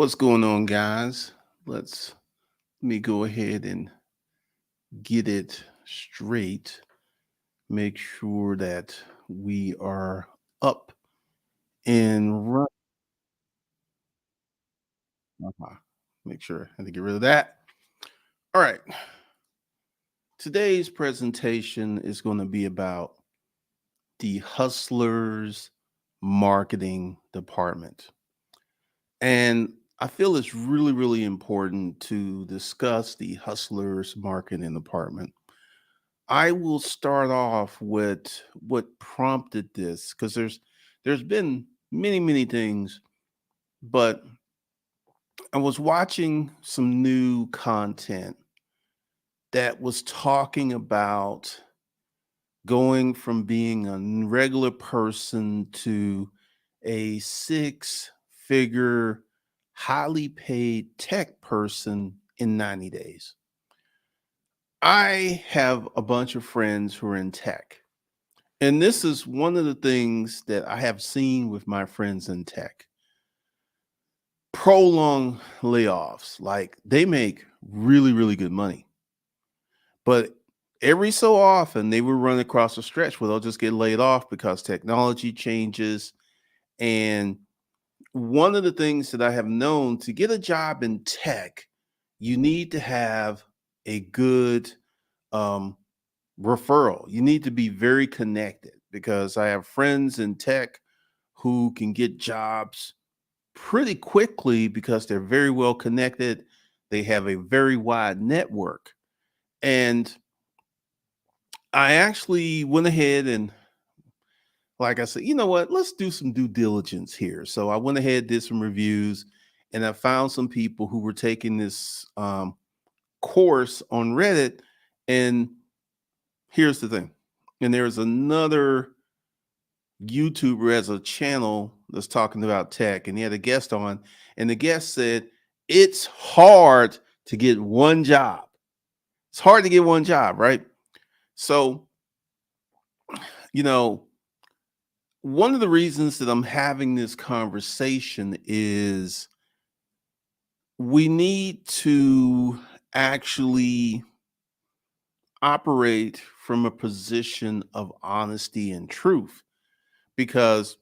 What's going on, guys? Let me go ahead and get it straight. Make sure that we are up and running. Make sure I had to get rid of that. All right. Today's presentation is going to be about the Hustlers Marketing Department. And I feel it's really, really important to discuss the Hustlers Marketing Department. I will start off with what prompted this because there's been many things, but I was watching some new content that was talking about going from being a regular person to a six-figure, highly paid tech person in 90 days. I have a bunch of friends who are in tech. And this is one of the things that I have seen with my friends in tech. Prolonged layoffs, like they make really, really good money. But every so often they will run across a stretch where they'll just get laid off because technology changes. And one of the things that I have known to get a job in tech, you need to have a good um, referral. You need to be very connected because I have friends in tech who can get jobs pretty quickly because they're very well connected. They have a very wide network. And I actually went ahead and, like I said, you know what? Let's do some due diligence here. So I went ahead, did some reviews, and I found some people who were taking this course on Reddit. And here's the thing. And there's another YouTuber has a channel that's talking about tech, and he had a guest on, and the guest said it's hard to get one job. It's hard to get one job, right? So, you know, one of the reasons that I'm having this conversation is we need to actually operate from a position of honesty and truth because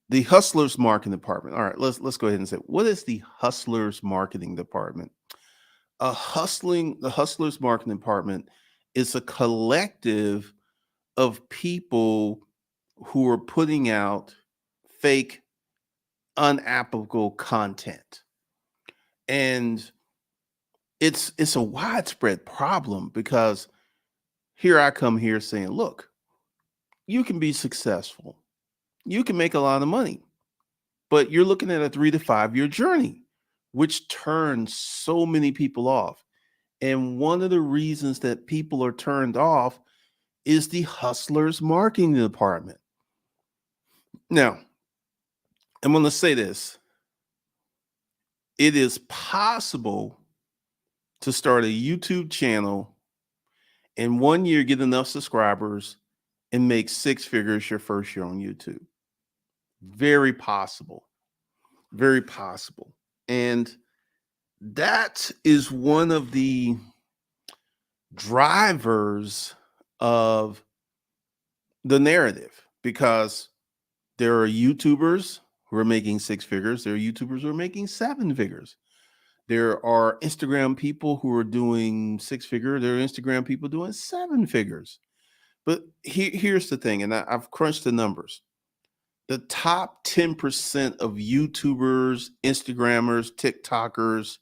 the Hustlers Marketing Department. All right, let's go ahead and say what is the Hustlers Marketing Department? The Hustlers Marketing Department is a collective of people who are putting out fake, unapplicable content, and it's a widespread problem because here I come here saying, look, you can be successful, you can make a lot of money, but you're looking at a 3 to 5 year journey, which turns so many people off. And one of the reasons that people are turned off is the hustlers marketing department. Now, I'm going to say this: it is possible to start a YouTube channel in 1 year, get enough subscribers, and make six figures your first year on YouTube. Very possible. Very possible. And that is one of the drivers of the narrative because there are YouTubers who are making six figures, there are YouTubers who are making seven figures. There are Instagram people who are doing six figure, there are Instagram people doing seven figures. But here's the thing, and I've crunched the numbers. The top 10% of YouTubers, Instagrammers, TikTokers,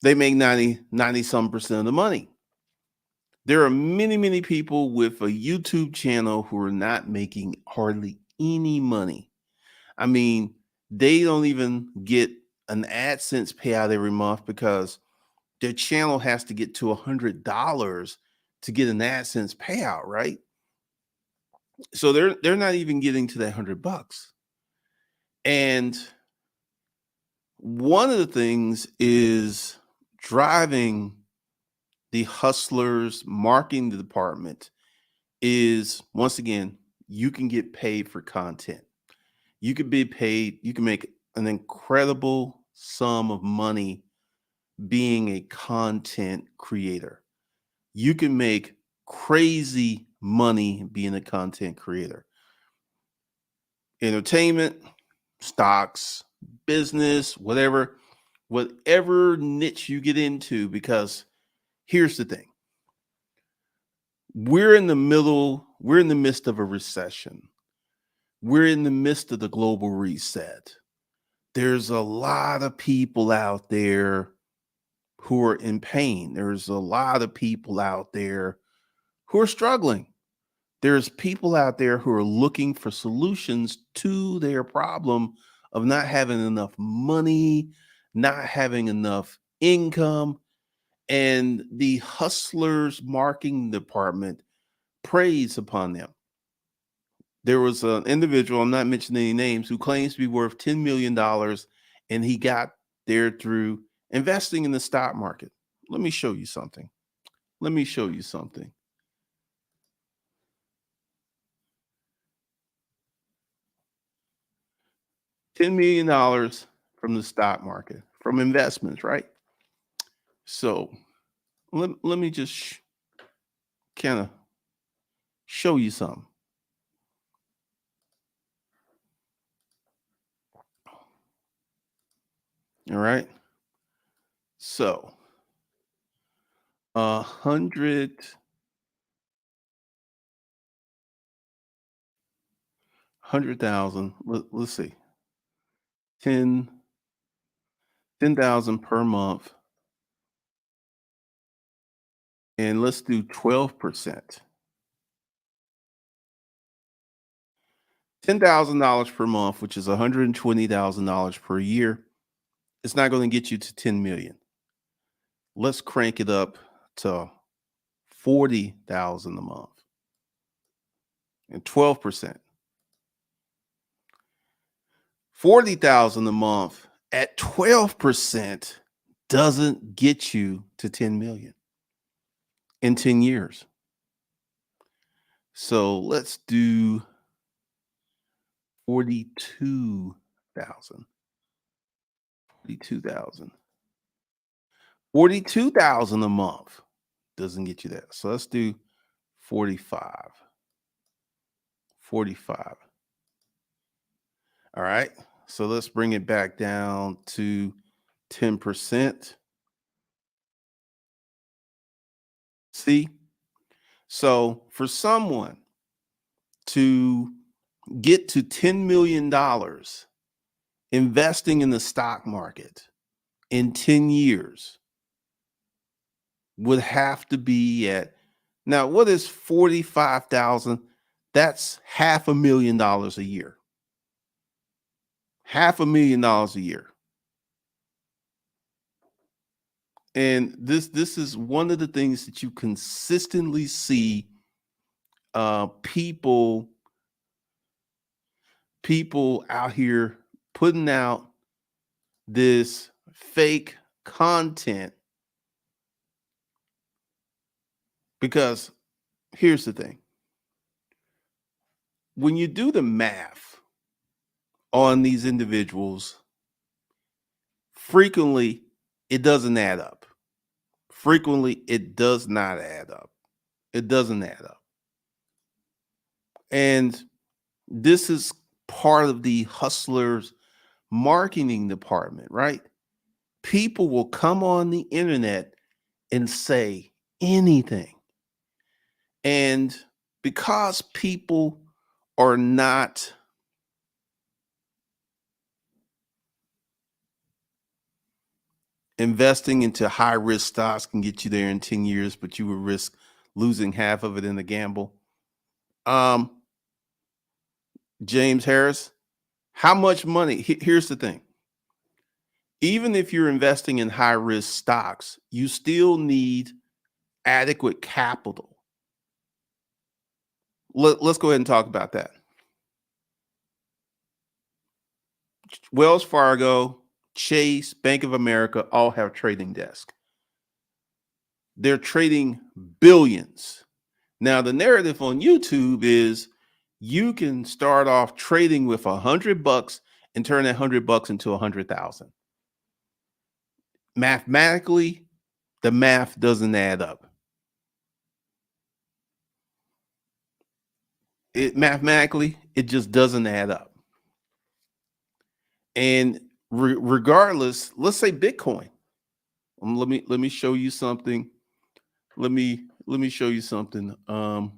they make 90 some percent of the money. There are many people with a YouTube channel who are not making hardly any money. I mean, they don't even get an AdSense payout every month because their channel has to get to $100 to get an AdSense payout, right? So they're not even getting to that $100. And one of the things is driving the hustlers marketing department is, once again, you can get paid for content. You could be paid, you can make an incredible sum of money being a content creator. You can make crazy money being a content creator. Entertainment, stocks, business, whatever niche you get into, because here's the thing. We're in the midst of a recession. We're in the midst of the global reset. There's a lot of people out there who are in pain. There's a lot of people out there who are struggling. There's people out there who are looking for solutions to their problem of not having enough money, not having enough income, and the hustlers marketing department preys upon them. There was an individual, I'm not mentioning any names, who claims to be worth $10 million, and he got there through investing in the stock market. Let me show you something. Let me show you something. $10 million from the stock market, from investments, right? So let me just kind of show you something. All right. So 100,000. Let's see. 10 10,000 per month, and let's do 12%. $10,000 per month, which is $120,000 per year. It's not going to get you to 10 million. Let's crank it up to 40,000 a month and 12%. 40,000 a month at 12% doesn't get you to 10 million in 10 years. So let's do 42,000. 42,000. 42,000 a month doesn't get you that. So let's do 45. 45. All right. So let's bring it back down to 10%. See? So for someone to get to $10 million investing in the stock market in 10 years would have to be at, now what is 45,000? That's $500,000 a year. $500,000 a year. And this is one of the things that you consistently see people out here putting out this fake content, because here's the thing. When you do the math on these individuals, frequently it doesn't add up. Frequently it does not add up. It doesn't add up. And this is part of the hustlers marketing department, right? People will come on the internet and say anything. And because people are not investing into high risk stocks, can get you there in 10 years, but you would risk losing half of it in the gamble. James Harris, how much money? Here's the thing. Even if you're investing in high risk stocks, you still need adequate capital. Let's go ahead and talk about that. Wells Fargo, Chase, Bank of America all have trading desks. They're trading billions. Now, the narrative on YouTube is you can start off trading with $100 and turn that $100 into 100,000. Mathematically, the math doesn't add up. Mathematically, it just doesn't add up. And regardless, let's say Bitcoin. Let me show you something. Let me show you something. All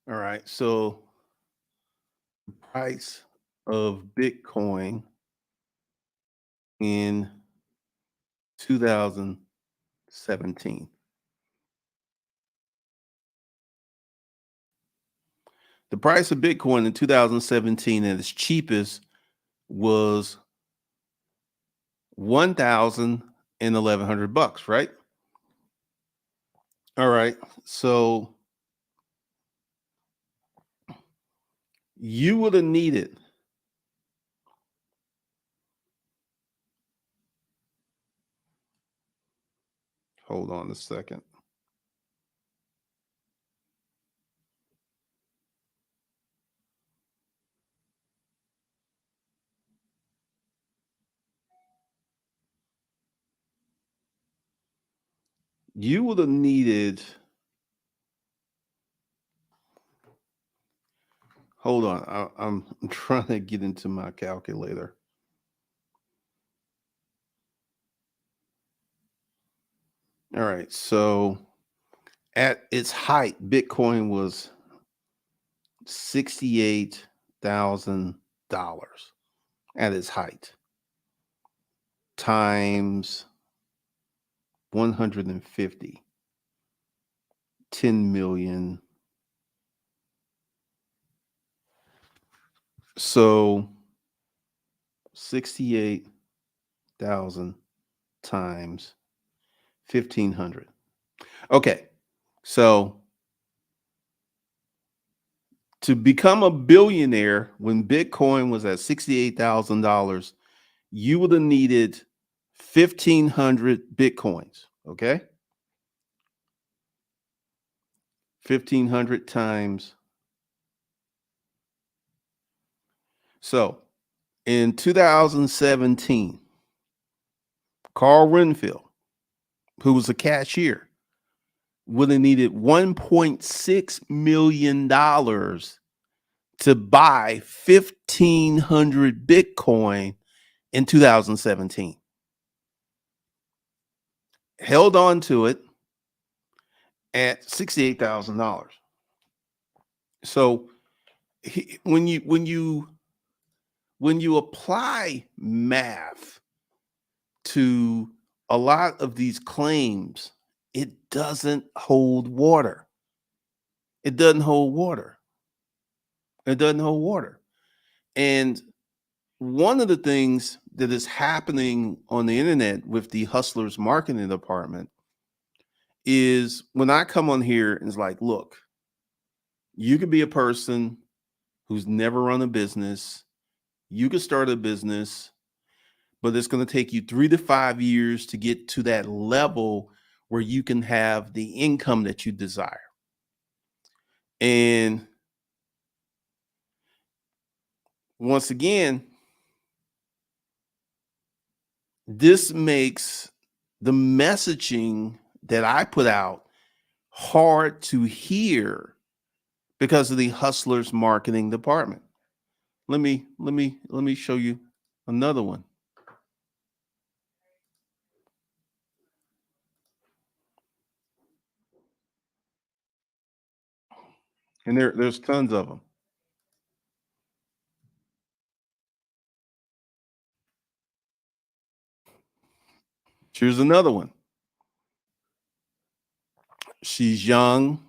right. So the price of Bitcoin in 2017. The price of Bitcoin in 2017 at its cheapest was 1,000 and $1,100, right? All right. So you would have needed, hold on a second. You would have needed, hold on. I'm trying to get into my calculator. All right. So at its height, Bitcoin was $68,000 at its height times 150, 10 million. So 68,000 times 1,500. Okay. So to become a billionaire when Bitcoin was at $68,000, you would have needed 1,500 Bitcoins. Okay. 1,500 times. So in 2017, Carl Renfield, who was a cashier, would have needed $1.6 million to buy 1,500 Bitcoin in 2017. Held on to it at $68,000. So when you apply math to a lot of these claims, it doesn't hold water. It doesn't hold water. It doesn't hold water. And one of the things that is happening on the internet with the Hustlers marketing department is when I come on here and it's like, look, you could be a person who's never run a business. You could start a business, but it's going to take you 3 to 5 years to get to that level where you can have the income that you desire. And once again, this makes the messaging that I put out hard to hear because of the Hustlers marketing department. Let me show you another one. And there's tons of them. Here's another one. She's young.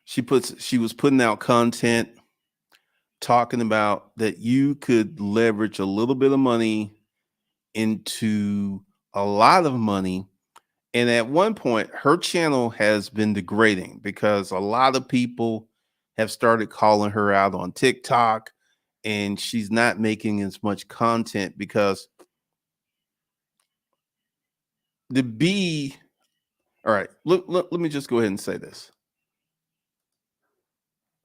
She was putting out content talking about that you could leverage a little bit of money into a lot of money. And at one point, her channel has been degrading because a lot of people have started calling her out on TikTok, and she's not making as much content because the B All right. Let me just go ahead and say this.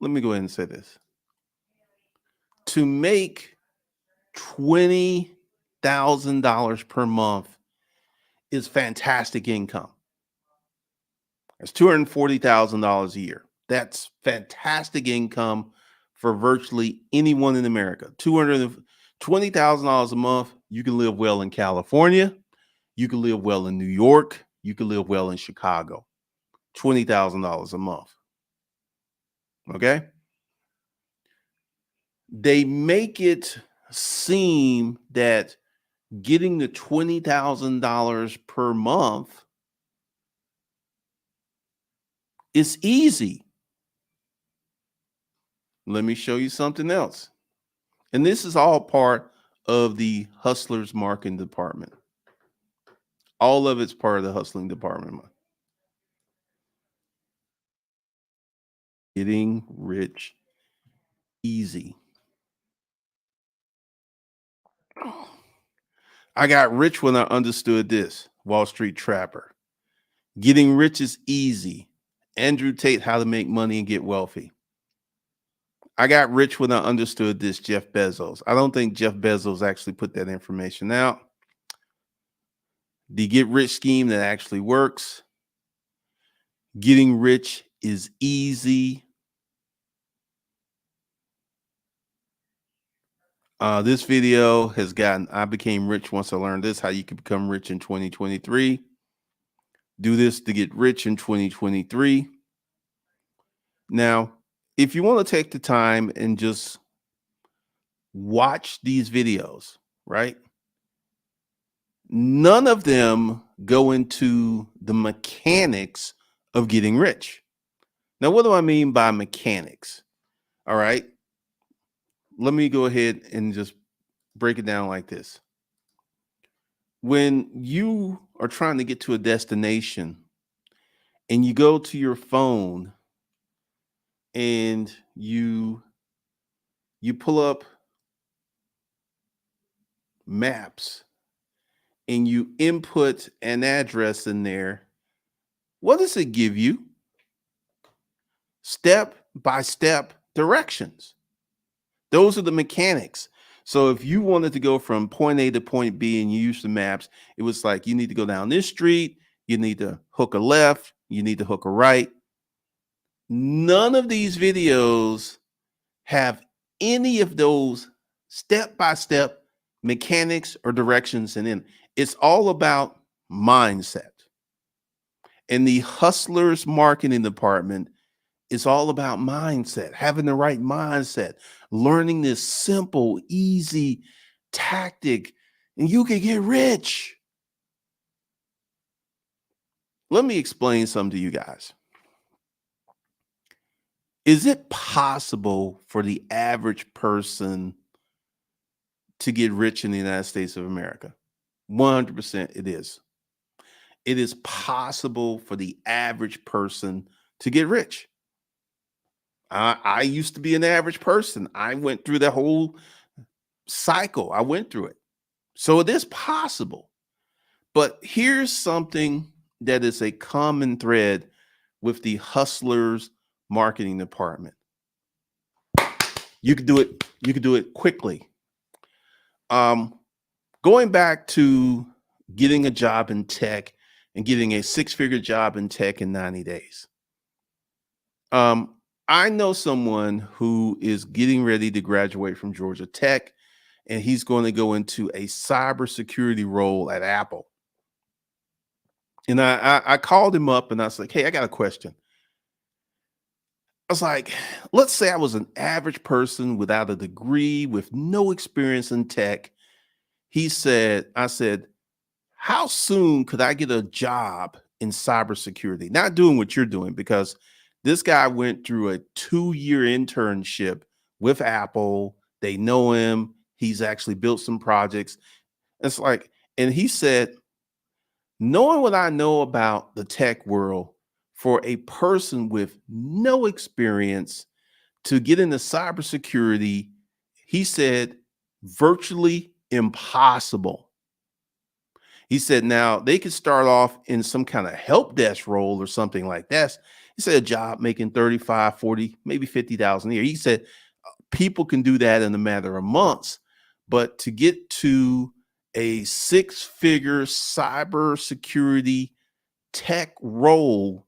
Let me go ahead and say this. To make $20,000 per month is fantastic income. That's $240,000 a year. That's fantastic income for virtually anyone in America. $220,000 a month, you can live well in California, you can live well in New York, you can live well in Chicago. $20,000 a month. Okay? They make it seem that getting the $20,000 per month is easy. Let me show you something else. And this is all part of the hustlers marketing department. All of it's part of the hustling department. Getting rich easy. I got rich when I understood this. Wall Street Trapper. Getting rich is easy. Andrew Tate, How to Make Money and Get Wealthy. I got rich when I understood this. Jeff Bezos. I don't think Jeff Bezos actually put that information out. The get rich scheme that actually works. Getting rich is easy. This video has gotten, I became rich once I learned this, how you can become rich in 2023. Do this to get rich in 2023. Now, if you want to take the time and just watch these videos, right? None of them go into the mechanics of getting rich. Now, what do I mean by mechanics? All right. Let me go ahead and just break it down like this. When you are trying to get to a destination and you go to your phone and you pull up maps and you input an address in there, what does it give you? Step by step directions. Those are the mechanics. So if you wanted to go from point A to point B and you use the maps, it was like you need to go down this street, you need to hook a left, you need to hook a right. None of these videos have any of those step by step mechanics or directions in it. It's all about mindset. And the hustlers marketing department is all about mindset, having the right mindset, learning this simple, easy tactic, and you can get rich. Let me explain something to you guys. Is it possible for the average person to get rich in the United States of America? 100% it is. It is possible for the average person to get rich. I used to be an average person. I went through the whole cycle. I went through it. So it is possible. But here's something that is a common thread with the hustlers marketing department. You could do it. You could do it quickly. Going back to getting a job in tech and getting a six-figure job in tech in 90 days. I know someone who is getting ready to graduate from Georgia Tech, and he's going to go into a cybersecurity role at Apple. And I called him up and I was like, hey, I got a question. I was like, let's say I was an average person without a degree, with no experience in tech. I said, how soon could I get a job in cybersecurity? Not doing what you're doing, because this guy went through a 2-year internship with Apple. They know him. He's actually built some projects. It's like, and he said, knowing what I know about the tech world, for a person with no experience to get into cybersecurity, he said, virtually impossible. He said now they could start off in some kind of help desk role or something like that. He said a job making 35, 40, maybe 50,000 a year. He said people can do that in a matter of months, but to get to a six-figure cybersecurity tech role,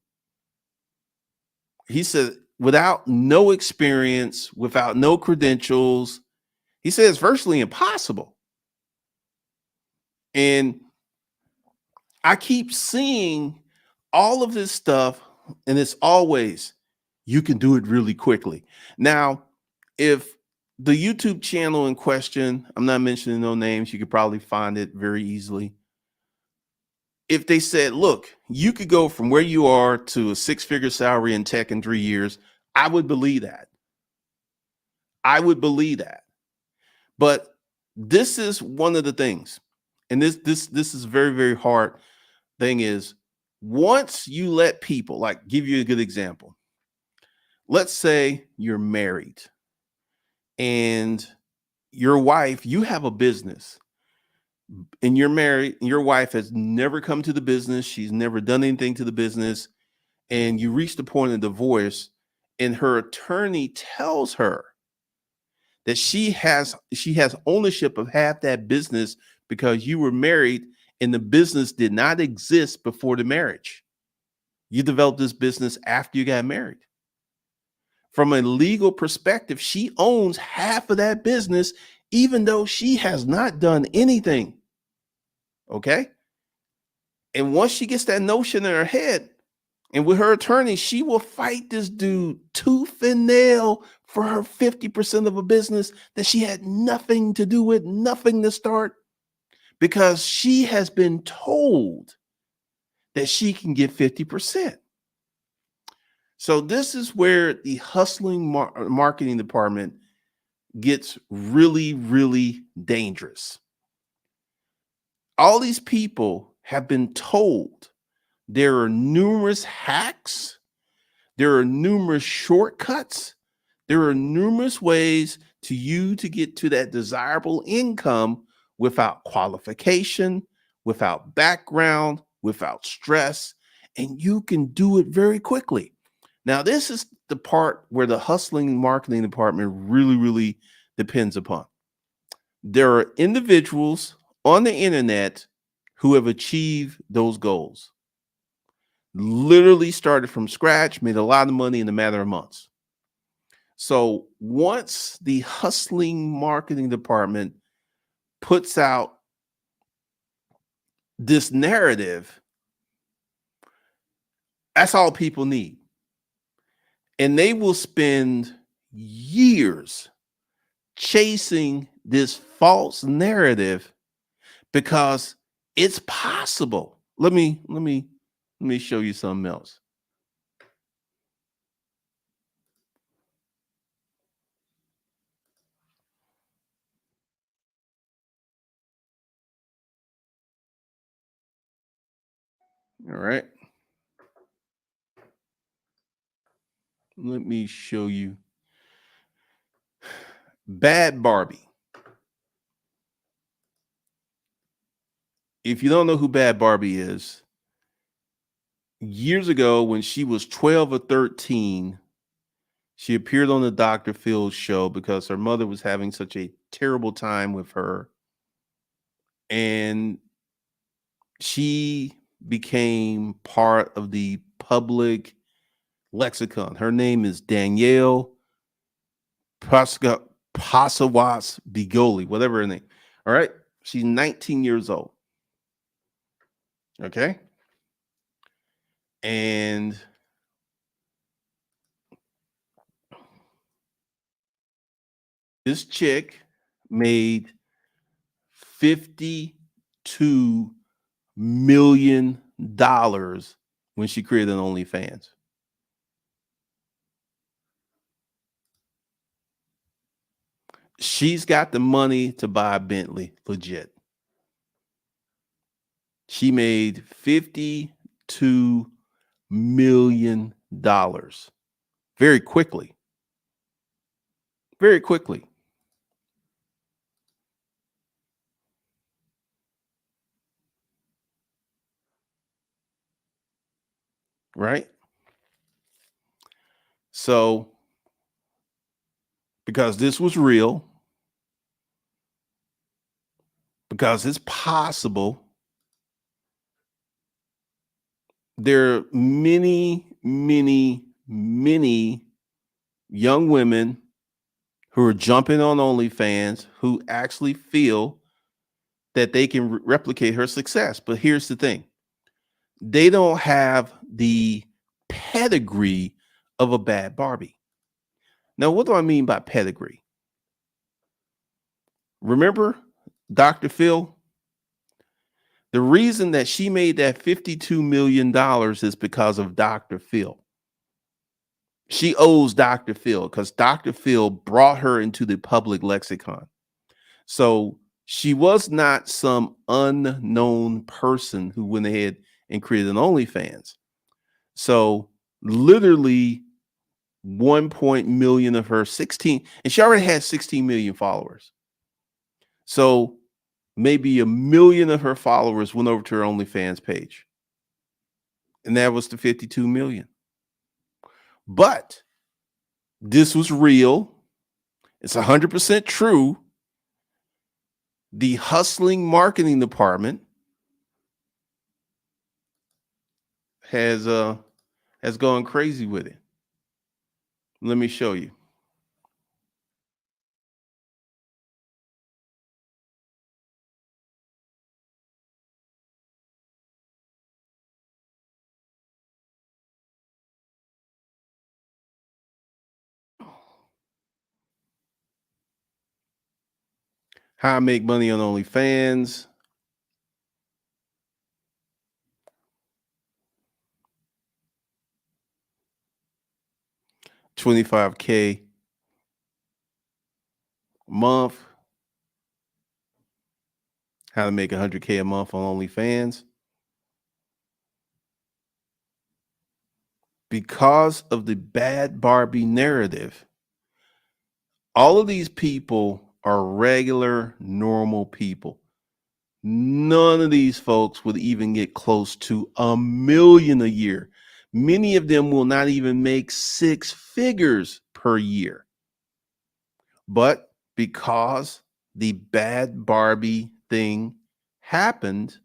he said without no experience, without no credentials, he said it's virtually impossible. And I keep seeing all of this stuff, and it's always you can do it really quickly. Now, if the YouTube channel in question, I'm not mentioning no names, you could probably find it very easily. If they said, look, you could go from where you are to a six-figure salary in tech in 3 years, I would believe that. I would believe that. But this is one of the things, and this is very, very hard thing is once you let people, like, give you a good example. Let's say you're married and your wife, you have a business and you're married and your wife has never come to the business. She's never done anything to the business. And you reach the point of divorce and her attorney tells her that she has ownership of half that business because you were married and the business did not exist before the marriage. You developed this business after you got married. From a legal perspective, she owns half of that business, even though she has not done anything. Okay. And once she gets that notion in her head, and with her attorney, she will fight this dude tooth and nail for her 50% of a business that she had nothing to do with, nothing to start, because she has been told that she can get 50%. So this is where the hustling marketing department gets really, really dangerous. All these people have been told there are numerous hacks, there are numerous shortcuts, there are numerous ways to get to that desirable income without qualification, without background, without stress, and you can do it very quickly. Now, this is the part where the hustling marketing department really, really depends upon. There are individuals on the internet who have achieved those goals, literally started from scratch, made a lot of money in a matter of months. So once the hustling marketing department puts out this narrative, that's all people need. And they will spend years chasing this false narrative because it's possible. Let me show you something else. All right. Let me show you Bad Barbie. If you don't know who Bad Barbie is, years ago when she was 12 or 13, she appeared on the Dr. Phil show because her mother was having such a terrible time with her. And she became part of the public lexicon. Her name is Danielle Pasawatz Bigoli, whatever her name. All right. She's 19 years old. Okay. And this chick made $52 million when she created an OnlyFans. She's got the money to buy a Bentley, legit. She made $52 million very quickly. Very quickly. right? So, because this was real, because it's possible, there are many, many, many young women who are jumping on OnlyFans who actually feel that they can replicate her success. But here's the thing, they don't have the pedigree of a bad Barbie. Now, what do I mean by pedigree? Remember Dr. Phil? The reason that she made that $52 million is because of Dr. Phil. She owes Dr. Phil because Dr. Phil brought her into the public lexicon. So she was not some unknown person who went ahead and created an OnlyFans. So literally 1 million of her 16, and she already had 16 million followers. So maybe 1 million of her followers went over to her OnlyFans page. And that was the 52 million. But this was real. It's 100% true. The hustling marketing department has gone crazy with it. Let me show you. How I make money on OnlyFans. $25K a month. How to make $100K a month on OnlyFans. Because of the bad Barbie narrative, all of these people are regular, normal people. None of these folks would even get close to 1 million a year. Many of them will not even make 6 figures per year. But because the bad Barbie thing happened,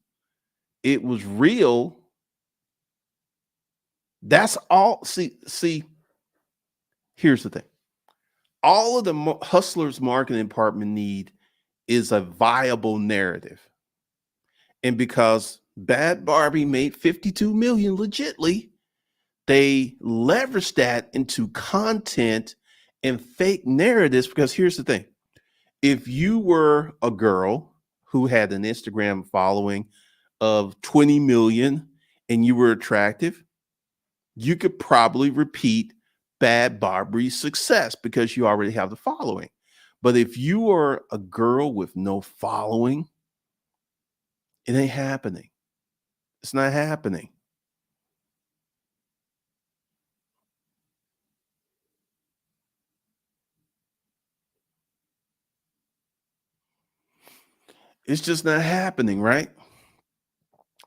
it was real. That's all. See, here's the thing. All of the hustlers marketing department need is a viable narrative. And because Bad Barbie made 52 million legitly, they leveraged that into content and fake narratives. Because here's the thing, if you were a girl who had an Instagram following of 20 million and you were attractive, you could probably repeat Bad Barbie's success because you already have the following. But if you are a girl with no following, it ain't happening. It's not happening. It's just not happening, right?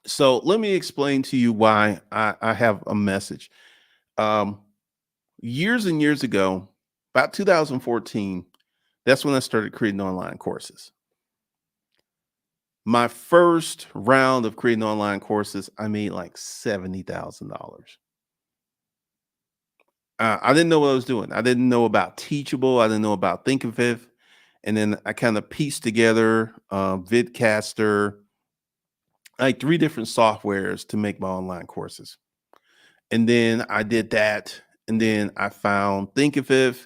So let me explain to you why I have a message. Um, Years and years ago, about 2014, that's when I started creating online courses. My first round of creating online courses, I made like $70,000. I didn't know what I was doing. I didn't know about Teachable. I didn't know about Thinkific. And then I kind of pieced together Vidcaster, like 3 different softwares to make my online courses. And then I did that. And then I found Thinkific.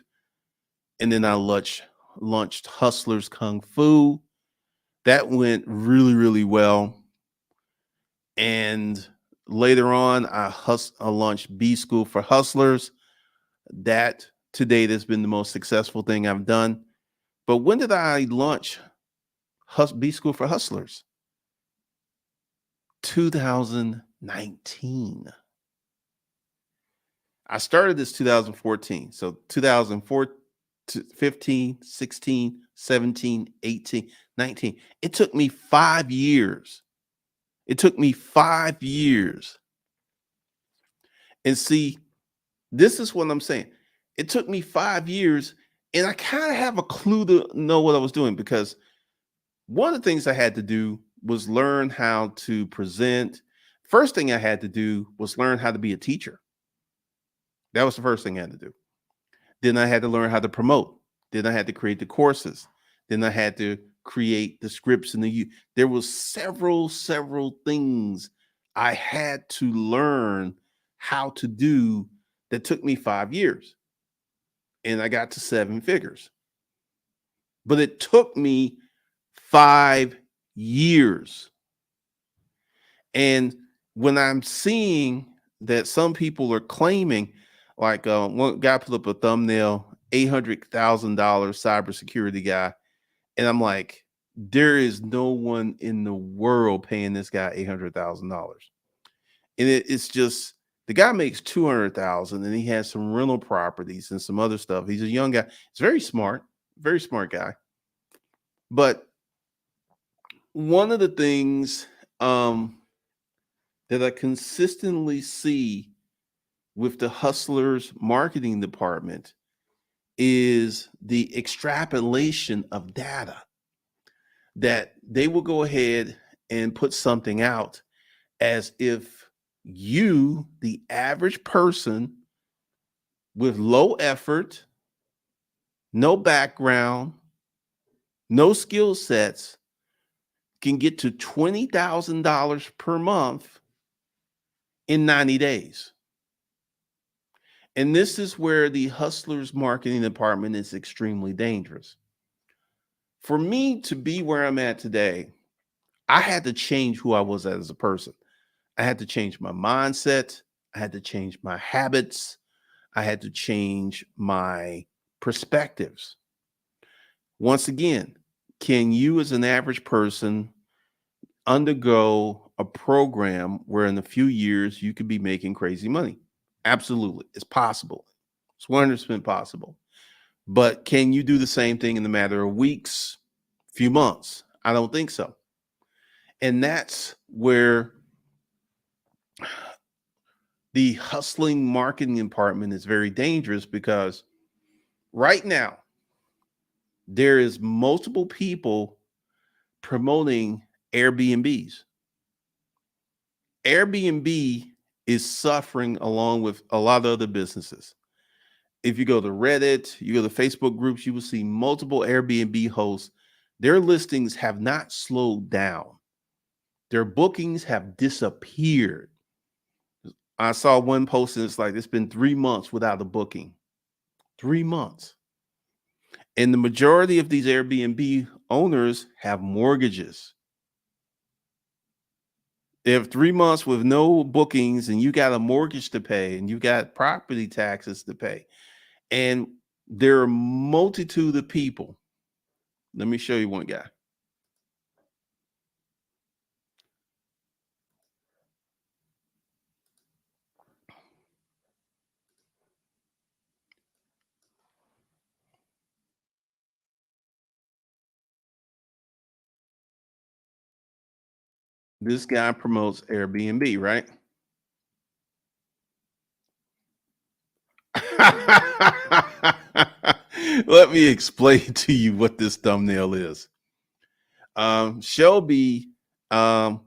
And then I launched Hustlers Kung Fu. That went really, really well. And later on, I launched B School for Hustlers. That to date has been the most successful thing I've done. But when did I launch B School for Hustlers? 2019. I started this 2014. So 2004, 15, 16, 17, 18, 19. It took me 5 years. It took me 5 years. And see, this is what I'm saying. It took me 5 years, and I kind of have a clue to know what I was doing because one of the things I had to do was learn how to present. First thing I had to do was learn how to be a teacher. That was the first thing I had to do. Then I had to learn how to promote. Then I had to create the courses. Then I had to create the scripts and there was several things I had to learn how to do that took me 5 years. And I got to seven figures. But it took me 5 years. And when I'm seeing that some people are claiming, like one guy put up a thumbnail, $800,000 cybersecurity guy, and I'm like, there is no one in the world paying this guy $800,000. And it's just the guy makes 200,000, and he has some rental properties and some other stuff. He's a young guy. He's very smart guy. But one of the things that I consistently see with the Hustlers marketing department is the extrapolation of data that they will go ahead and put something out as if you, the average person with low effort, no background, no skill sets, can get to $20,000 per month in 90 days. And this is where the Hustlers marketing department is extremely dangerous. For me to be where I'm at today, I had to change who I was as a person. I had to change my mindset. I had to change my habits. I had to change my perspectives. Once again, can you, as an average person, undergo a program where in a few years you could be making crazy money? Absolutely. It's possible. It's 100% possible. But can you do the same thing in a matter of weeks, few months? I don't think so. And that's where the hustling marketing department is very dangerous because right now there is multiple people promoting Airbnbs. Airbnb is suffering along with a lot of other businesses. If you go to Reddit, you go to Facebook groups, you will see multiple Airbnb hosts. Their listings have not slowed down. Their bookings have disappeared. I saw one post and it's like, it's been 3 months without a booking. 3 months. And the majority of these Airbnb owners have mortgages. They have 3 months with no bookings, and you got a mortgage to pay, and you got property taxes to pay. And there are a multitude of people. Let me show you one guy. This guy promotes Airbnb, right? Let me explain to you what this thumbnail is. Shelby kind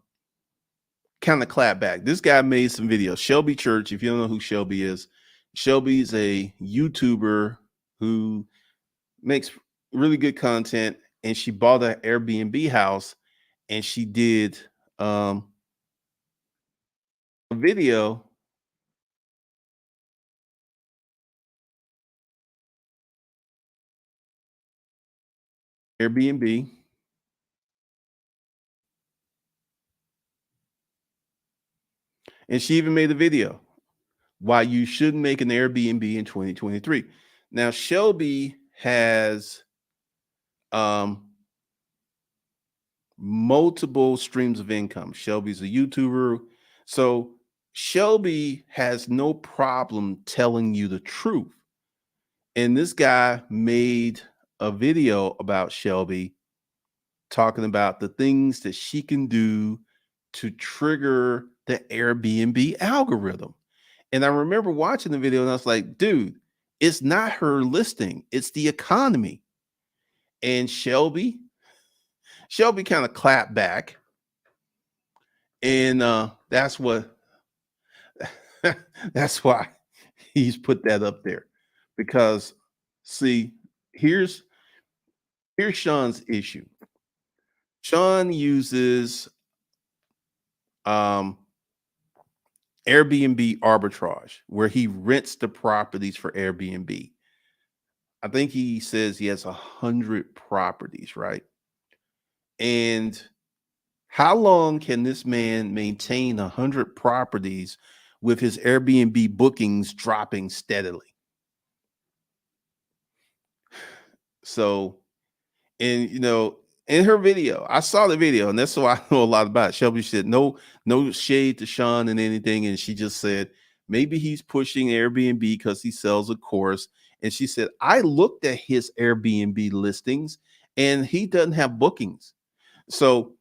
of clap back. This guy made some videos. Shelby Church, if you don't know who Shelby is, Shelby's a YouTuber who makes really good content, and she bought an Airbnb house and she did a video Airbnb, and she even made a video why you shouldn't make an Airbnb in 2023. Now Shelby has um multiple streams of income. Shelby's a YouTuber. So Shelby has no problem telling you the truth. And this guy made a video about Shelby talking about the things that she can do to trigger the Airbnb algorithm. And I remember watching the video and I was like, dude, it's not her listing, it's the economy. And Shelby kind of clapped back. And that's what that's why he's put that up there. Because see, here's here's Sean's issue. Sean uses um Airbnb arbitrage where he rents the properties for Airbnb. I think he says he has 100 properties, right? And how long can this man maintain 100 properties with his Airbnb bookings dropping steadily? So, and in her video, I saw the video, and that's why I know a lot about it. Shelby said, no shade to Sean and anything. And she just said, maybe he's pushing Airbnb because he sells a course. And she said, I looked at his Airbnb listings and he doesn't have bookings. So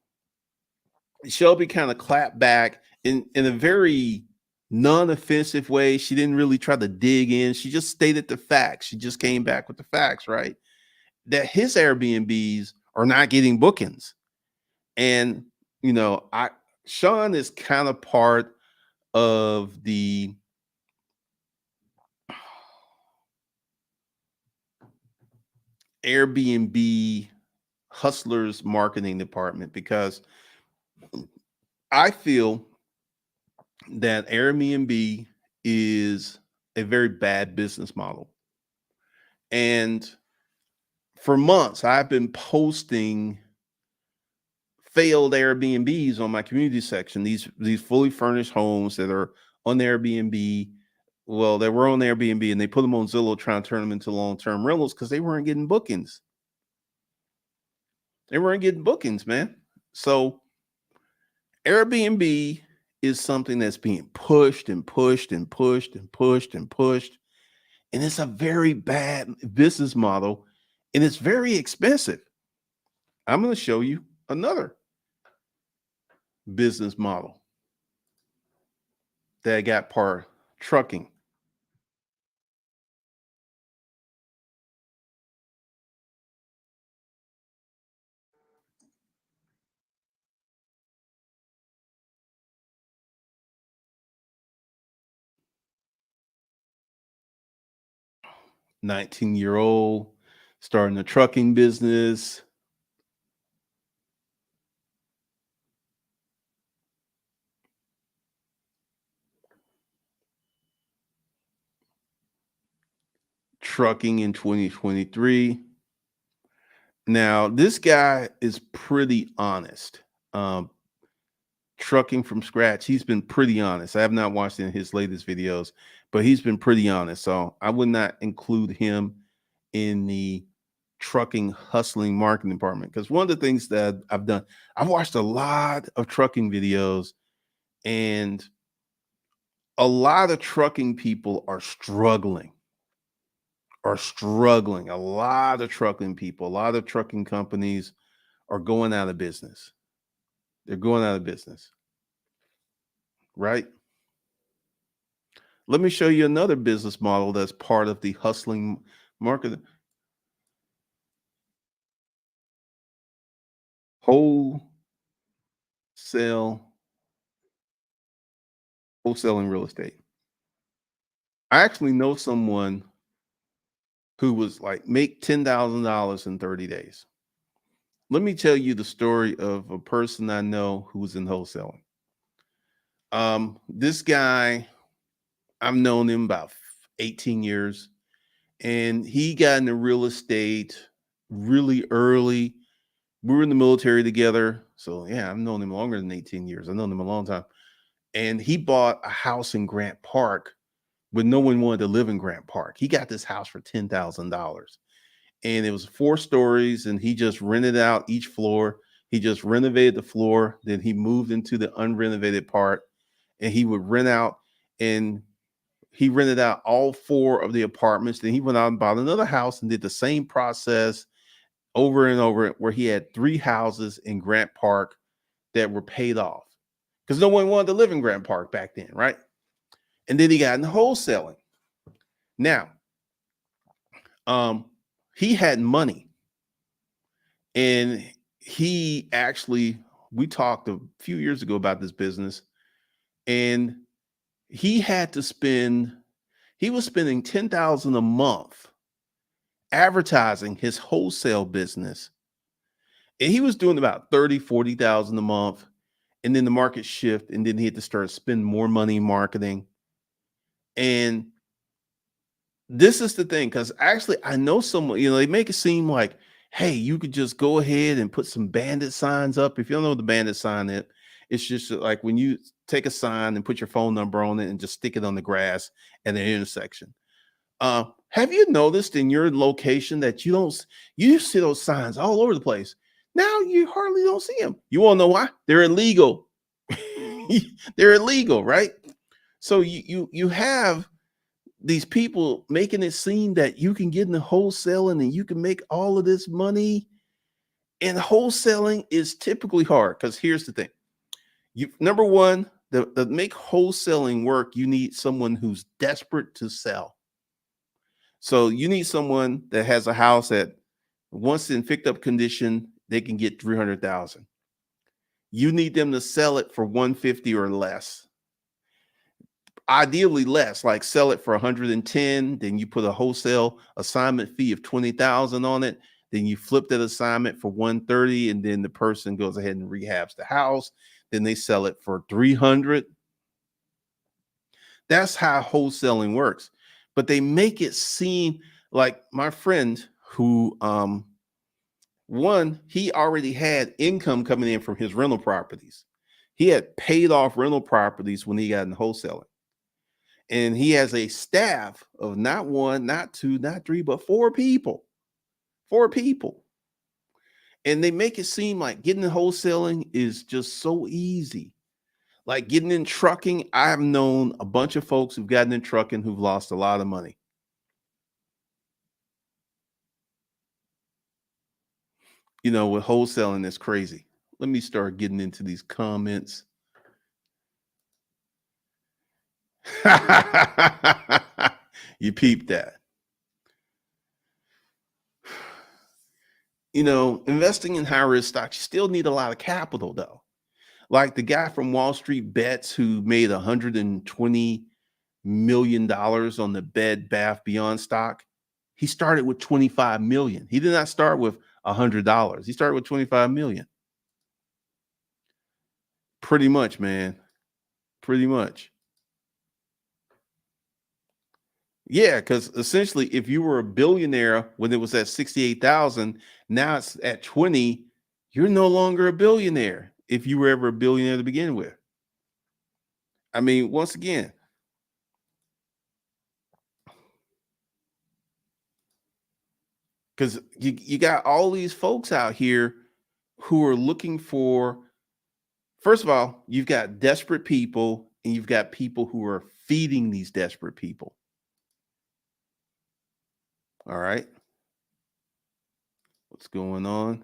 Shelby kind of clapped back in a very non-offensive way. She didn't really try to dig in. She just stated the facts. She just came back with the facts, right? That his Airbnbs are not getting bookings. And I Sean is kind of part of the Airbnb hustlers marketing department because I feel that Airbnb is a very bad business model. And for months, I've been posting failed Airbnbs on my community section. These fully furnished homes that are on Airbnb. Well, they were on Airbnb and they put them on Zillow trying to turn them into long-term rentals because they weren't getting bookings. They weren't getting bookings, man. So Airbnb is something that's being pushed and pushed and pushed and pushed and pushed. And it's a very bad business model and it's very expensive. I'm going to show you another business model that got part trucking. -year-old starting a trucking business. Trucking in 2023. Now, this guy is pretty honest. Um, Trucking from scratch, he's been pretty honest. I have not watched any of his latest videos, but he's been pretty honest. So I would not include him in the trucking hustling marketing department because one of the things that I've done, I've watched a lot of trucking videos, and a lot of trucking people are struggling. A lot of trucking people, a lot of trucking companies are going out of business. They're going out of business, right? Let me show you another business model that's part of the hustling market. Wholesale, wholesaling real estate. I actually know someone who was like make $10,000 in 30 days. Let me tell you the story of a person I know who was in wholesaling. This guy, I've known him about 18 years, and he got into real estate really early. We were in the military together. So yeah, I've known him longer than 18 years. I've known him a long time. And he bought a house in Grant Park but no one wanted to live in Grant Park. He got this house for $10,000 and it was 4 stories and he just rented out each floor. He just renovated the floor. Then he moved into the unrenovated part and he would rent out, and he rented out all 4 of the apartments. Then he went out and bought another house and did the same process over and over where he had 3 houses in Grant Park that were paid off because no one wanted to live in Grant Park back then, right? and then he got into wholesaling. Now, um, he had money, and he actually we talked a few years ago about this business, and he had to spend he was spending 10,000 a month advertising his wholesale business, and he was doing about 30, 40,000 a month, and then the market shift, and then he had to start spending more money in marketing. And this is the thing, because actually I know someone, they make it seem like, hey, you could just go ahead and put some bandit signs up. If you don't know what the bandit sign is, it's just like when you take a sign and put your phone number on it and just stick it on the grass at an intersection. Have you noticed in your location that you see those signs all over the place? Now you hardly don't see them. You want to know why? They're illegal. They're illegal, right? So you have these people making it seem that you can get into wholesaling and you can make all of this money. And wholesaling is typically hard because here's the thing. You number one, to make wholesaling work, you need someone who's desperate to sell. So you need someone that has a house that once in picked up condition, they can get 300,000. You need them to sell it for 150 or less. Ideally less, like sell it for 110, then you put a wholesale assignment fee of 20,000 on it, then you flip that assignment for 130, and then the person goes ahead and rehabs the house, then they sell it for 300. That's how wholesaling works. But they make it seem like my friend who one, he already had income coming in from his rental properties. He had paid off rental properties when he got in wholesaling. And he has a staff of not one, not two, not three, but four people. Four people. And they make it seem like getting in wholesaling is just so easy. Like getting in trucking, I've known a bunch of folks who've gotten in trucking who've lost a lot of money. With wholesaling, it's crazy. Let me start getting into these comments. You peeped that. Investing in high risk stocks, you still need a lot of capital though. Like the guy from Wall Street Bets who made $120 million on the Bed Bath Beyond stock. He started with 25 million. He did not start with $100. He started with 25 million. Pretty much, man. Pretty much. Yeah, because essentially, if you were a billionaire when it was at 68,000, now it's at 20, you're no longer a billionaire if you were ever a billionaire to begin with. I mean, once again, because you got all these folks out here who are looking for, first of all, you've got desperate people and you've got people who are feeding these desperate people. All right. What's going on?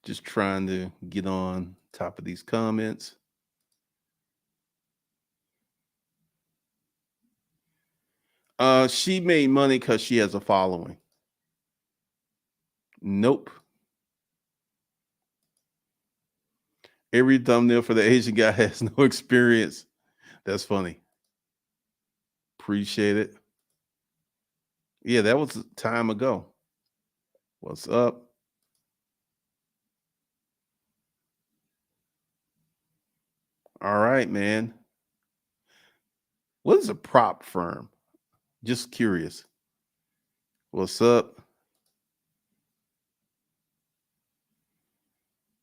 Just trying to get on top of these comments. She made money because she has a following. Nope. Every thumbnail for the Asian guy has no experience. That's funny. Appreciate it. Yeah, that was time ago. What's up? All right, man. What is a prop firm? Just curious. What's up?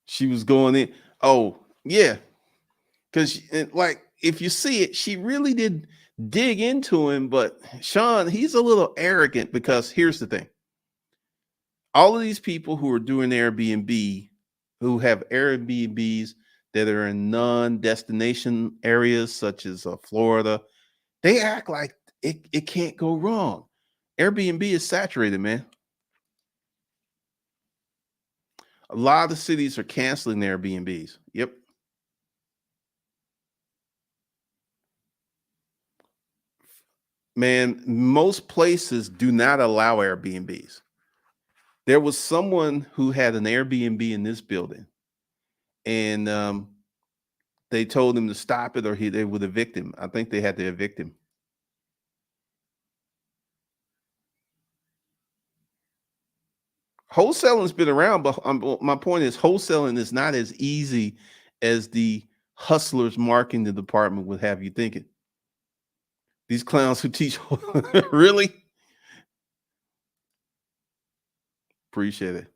She was going in. Oh, yeah. Because, like, if you see it, she really did dig into him. But Sean, he's a little arrogant because here's the thing. All of these people who are doing Airbnb, who have Airbnbs that are in non-destination areas such as Florida, they act like it can't go wrong. Airbnb is saturated, man. A lot of cities are canceling their Airbnbs. Yep. Man, most places do not allow Airbnbs. There was someone who had an Airbnb in this building, and they told him to stop it, or they would evict him. I think they had to evict him. Wholesaling's been around, but my point is, wholesaling is not as easy as the hustlers marketing department would have you thinking. These clowns who teach, really appreciate it.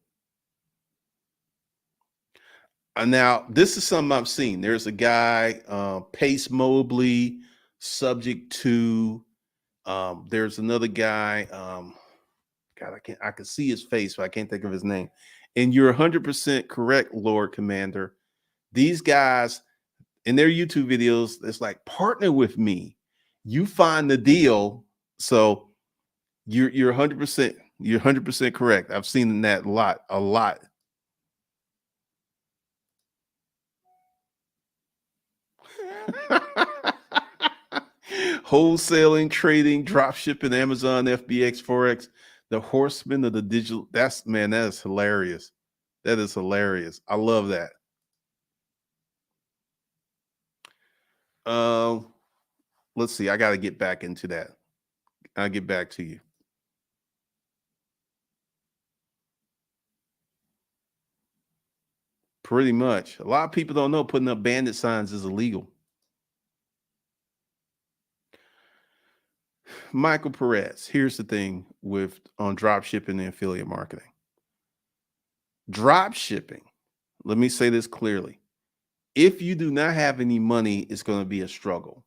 Now, this is something I've seen. There's a guy, Pace Mobley, subject to. There's another guy. God, I can see his face, but I can't think of his name. And you're 100% correct, Lord Commander. These guys in their YouTube videos, it's like, partner with me. You find the deal. So you're 100%. You're 100% correct. I've seen that a lot. Wholesaling, trading, drop shipping, Amazon, FBX, Forex, the horsemen of the digital. That's, man, that is hilarious. That is hilarious. I love that. Um, let's see. I got to get back into that. I'll get back to you. Pretty much. A lot of people don't know putting up bandit signs is illegal. Michael Perez. Here's the thing with on drop shipping and affiliate marketing. Drop shipping. Let me say this clearly. If you do not have any money, it's going to be a struggle.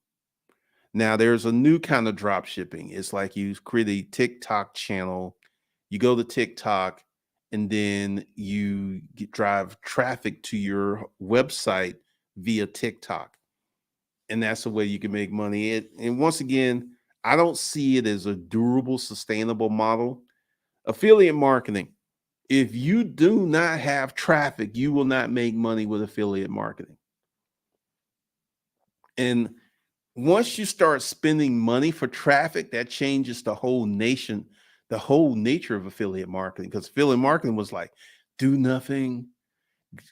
Now, there's a new kind of drop shipping. It's like you create a TikTok channel, you go to TikTok, and then drive traffic to your website via TikTok. And that's the way you can make money. And once again, I don't see it as a durable, sustainable model. Affiliate marketing. If you do not have traffic, you will not make money with affiliate marketing. And once you start spending money for traffic, that changes the whole nature of affiliate marketing. Because affiliate marketing was like, do nothing,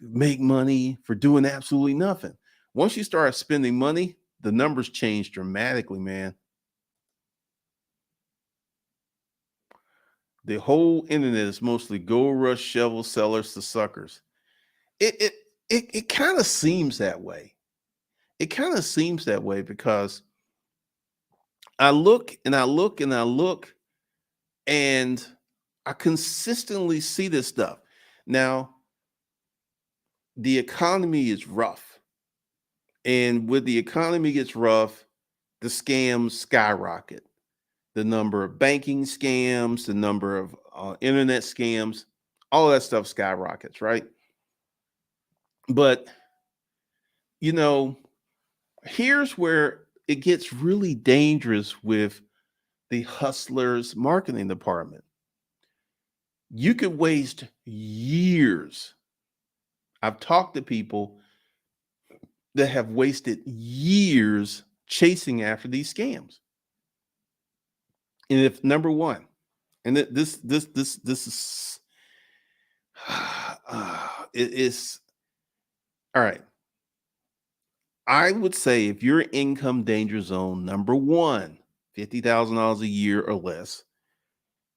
make money for doing absolutely nothing. Once you start spending money, the numbers change dramatically, man. The whole internet is mostly gold rush shovel sellers to suckers. It it it kind of seems that way. It kind of seems that way because I look and I look and I look, and I consistently see this stuff. Now, the economy is rough. And when the economy gets rough, the scams skyrocket. The number of banking scams, the number of internet scams, all of that stuff skyrockets, right? But, you know, here's where it gets really dangerous with the hustlers marketing department. You could waste years. I've talked to people that have wasted years chasing after these scams. And if number one, and this is it is all right. I would say if you're income danger zone number one, $50,000 a year or less,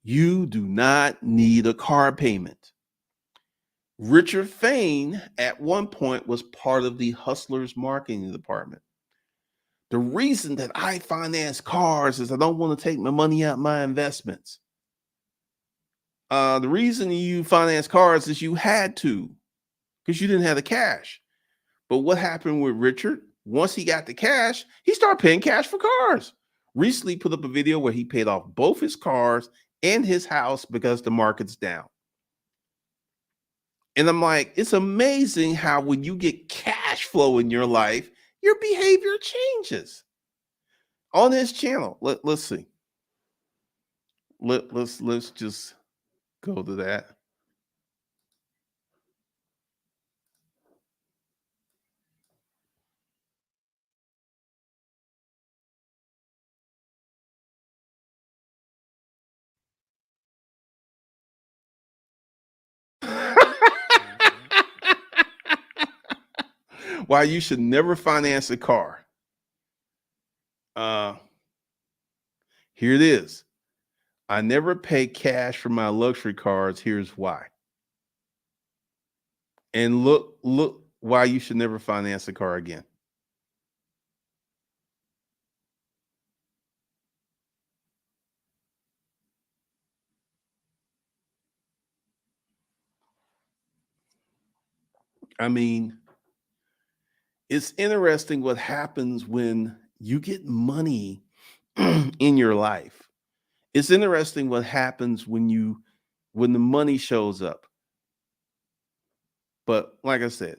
you do not need a car payment. Richard Fain at one point was part of the Hustlers marketing department. The reason that I finance cars is I don't want to take my money out of my investments. The reason you finance cars is you had to because you didn't have the cash. But what happened with Richard? Once he got the cash, he started paying cash for cars. Recently put up a video where he paid off both his cars and his house because the market's down. And I'm like, it's amazing how when you get cash flow in your life, your behavior changes. On this channel, let's see. Let's just go to that. Why you should never finance a car. Uh, Here it is. I never pay cash for my luxury cars. Here's why. And look why you should never finance a car again. I mean, it's interesting what happens when you get money in your life. It's interesting what happens when the money shows up. But like I said,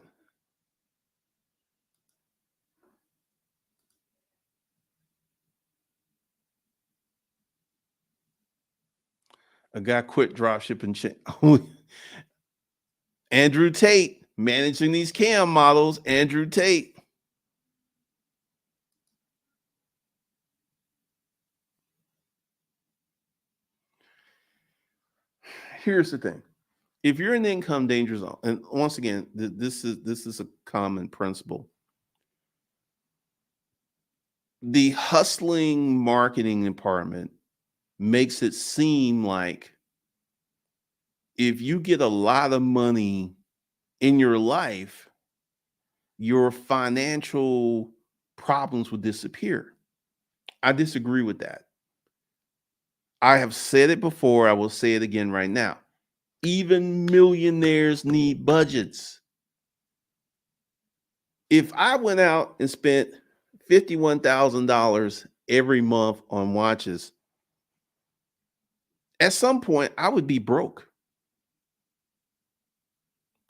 a guy quit drop shipping. Andrew Tate managing these cam models. Andrew Tate. Here's the thing. If you're in the income danger zone, and once again, this is a common principle. The hustling marketing department makes it seem like if you get a lot of money in your life, your financial problems will disappear. I disagree with that. I have said it before. I will say it again right now. Even millionaires need budgets. If I went out and spent $51,000 every month on watches, at some point I would be broke.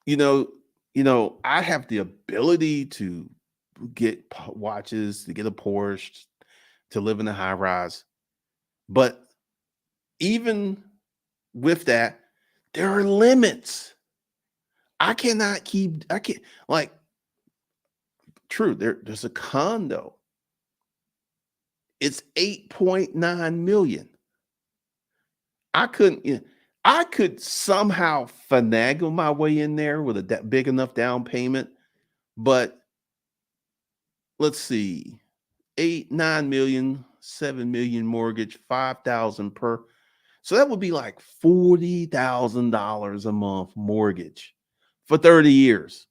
You know, I have the ability to get watches, to get a Porsche, to live in a high rise. But even with that, there are limits. I can't like true, there's a condo. It's 8.9 million. I couldn't, I could somehow finagle my way in there with a big enough down payment, but let's see, 8, 9 million, 7 million mortgage, 5,000 per. So that would be like $40,000 a month mortgage for 30 years.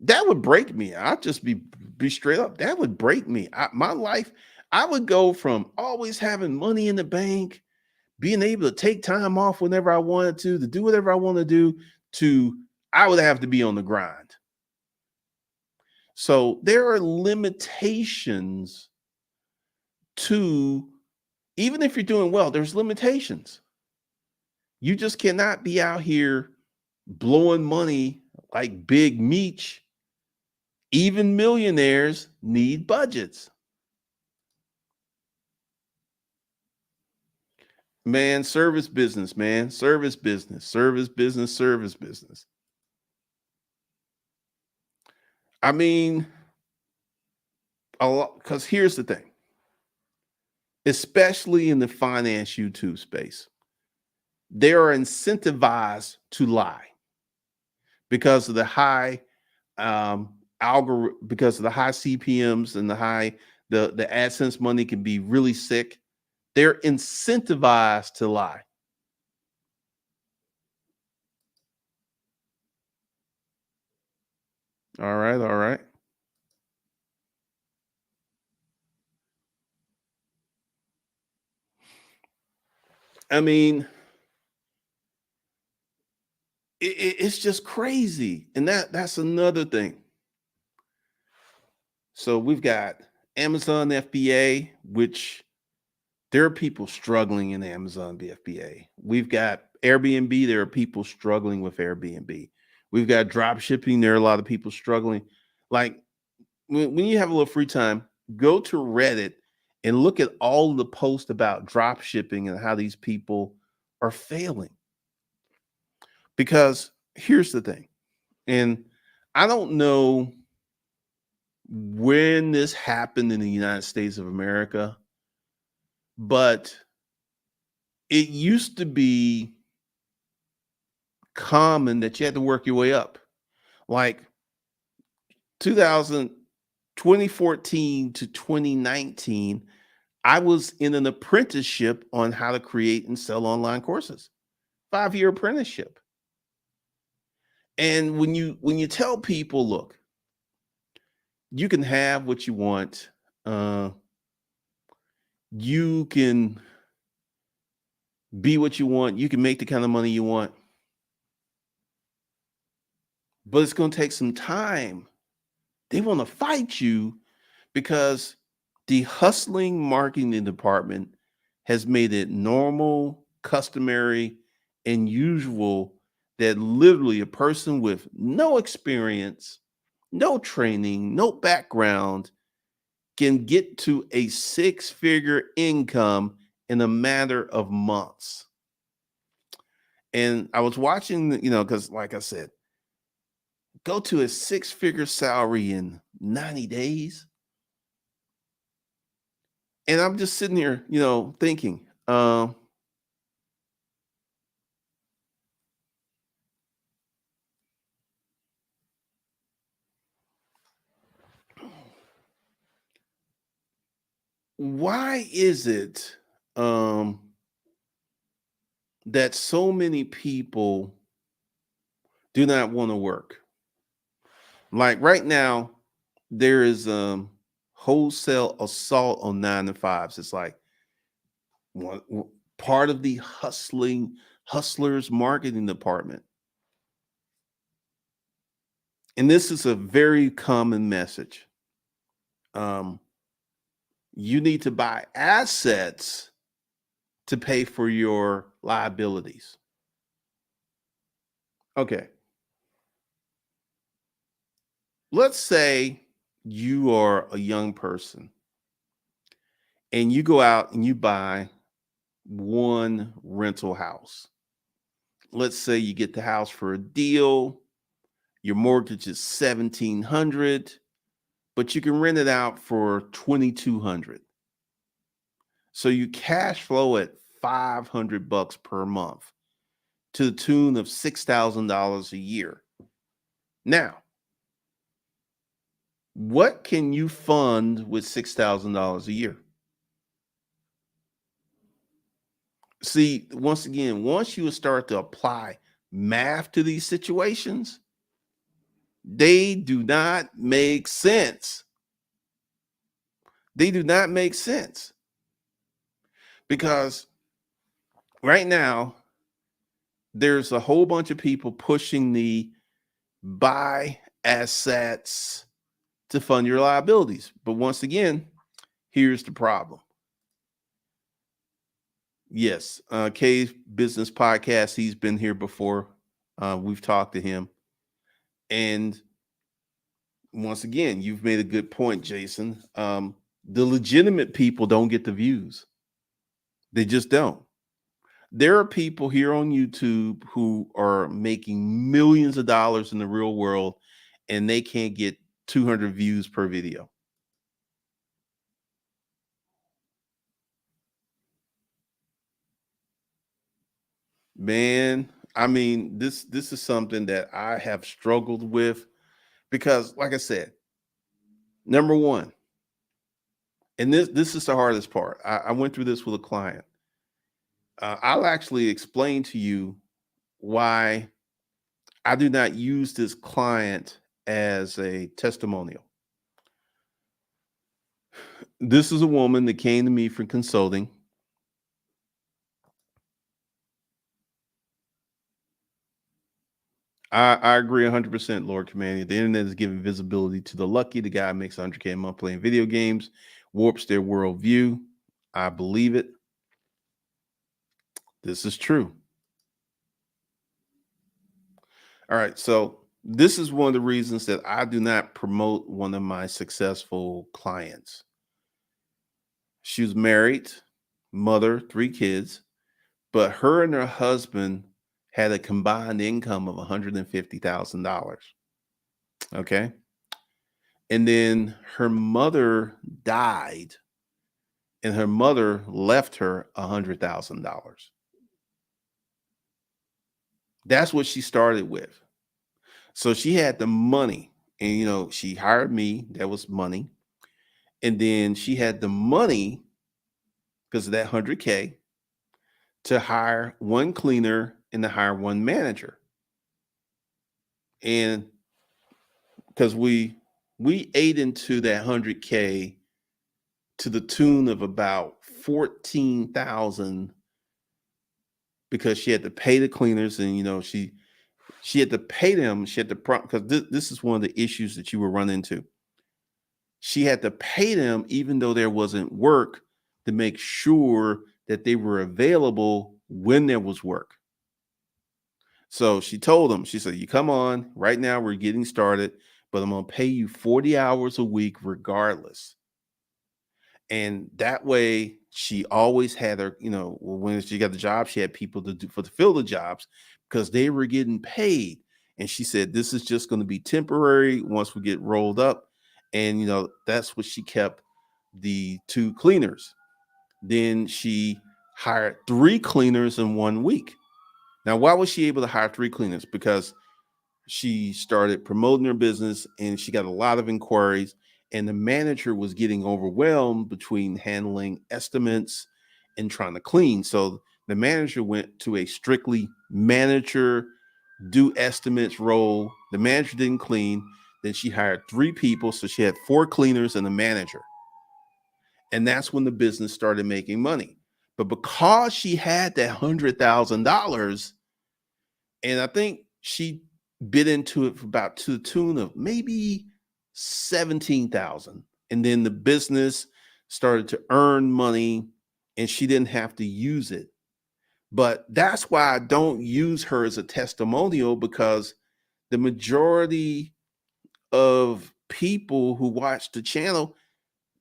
That would break me. I'll just be straight up. That would break me. My life, I would go from always having money in the bank, being able to take time off whenever I wanted to do whatever I want to do, to I would have to be on the grind. So there are limitations to, even if you're doing well, there's limitations. You just cannot be out here blowing money like Big Meech. Even millionaires need budgets. Man, service business, man. Service business, service business, service business. I mean, a lot, because here's the thing, especially in the finance YouTube space, they are incentivized to lie because of the high because of the high CPMs and the AdSense money can be really sick. They're incentivized to lie. All right, all right. I mean, it's just crazy, and that's another thing. So we've got Amazon FBA, which there are people struggling in Amazon FBA. We've got Airbnb. There are people struggling with Airbnb. We've got drop shipping. There are a lot of people struggling. Like when you have a little free time, go to Reddit and look at all the posts about drop shipping and how these people are failing. Because here's the thing, and I don't know when this happened in the United States of America, but it used to be common that you had to work your way up. Like 2000 2014 to 2019, I was in an apprenticeship on how to create and sell online courses. 5-year apprenticeship. And when you tell people, look, you can have what you want. Uh, you can be what you want. You can make the kind of money you want, but it's going to take some time. They want to fight you because the hustling marketing department has made it normal, customary, and usual that literally a person with no experience, no training, no background can get to a six-figure income in a matter of months. And I was watching, because like I said, go to a six-figure salary in 90 days. And I'm just sitting here, thinking, why is it that so many people do not want to work? Like right now, there is wholesale assault on 9 to 5s. It's like part of the hustlers marketing department. And this is a very common message. Um, you need to buy assets to pay for your liabilities. Okay. Let's say you are a young person and you go out and you buy one rental house. Let's say you get the house for a deal. Your mortgage is 1700, but you can rent it out for 2200. So you cash flow at 500 bucks per month to the tune of $6,000 a year. Now, what can you fund with $6,000 a year? See, once again, once you start to apply math to these situations, they do not make sense. They do not make sense because right now there's a whole bunch of people pushing the buy assets to fund your liabilities. But once again, here's the problem. Yes, K's Business Podcast, he's been here before. We've talked to him. And once again, you've made a good point, Jason. The legitimate people don't get the views. They just don't. There are people here on YouTube who are making millions of dollars in the real world and they can't get 200 views per video. Man, I mean, this is something that I have struggled with because like I said, number one, and this is the hardest part. I went through this with a client. I'll actually explain to you why I do not use this client as a testimonial. This is a woman that came to me for consulting. I agree 100%, Lord Commander. The internet is giving visibility to the lucky. The guy makes 100K a month playing video games, warps their worldview. I believe it. This is true. All right. So, this is one of the reasons that I do not promote one of my successful clients. She was married, mother, 3 kids, but her and her husband had a combined income of $150,000. Okay. And then her mother died and her mother left her $100,000. That's what she started with. So she had the money. And she hired me. That was money. And then she had the money because of that 100K to hire one cleaner and to hire one manager. And because we ate into that 100K to the tune of about 14,000 because she had to pay the cleaners, and she had to pay them. She had to because this is one of the issues that you will run into. She had to pay them even though there wasn't work, to make sure that they were available when there was work. So she told them, she said, "You come on right now. We're getting started, but I'm going to pay you 40 hours a week regardless." And that way, she always had her, when she got the job, she had people to fill the jobs because they were getting paid. And she said, "This is just going to be temporary once we get rolled up." And that's what she kept the two cleaners. Then she hired three cleaners in 1 week. Now, why was she able to hire three cleaners? Because she started promoting her business and she got a lot of inquiries, and the manager was getting overwhelmed between handling estimates and trying to clean. So the manager went to a strictly manager do estimates role. The manager didn't clean. Then she hired three people, so she had four cleaners and a manager. And that's when the business started making money. But because she had that $100,000, and I think she bid into it for about to the tune of maybe 17,000. And then the business started to earn money and she didn't have to use it. But that's why I don't use her as a testimonial, because the majority of people who watch the channel,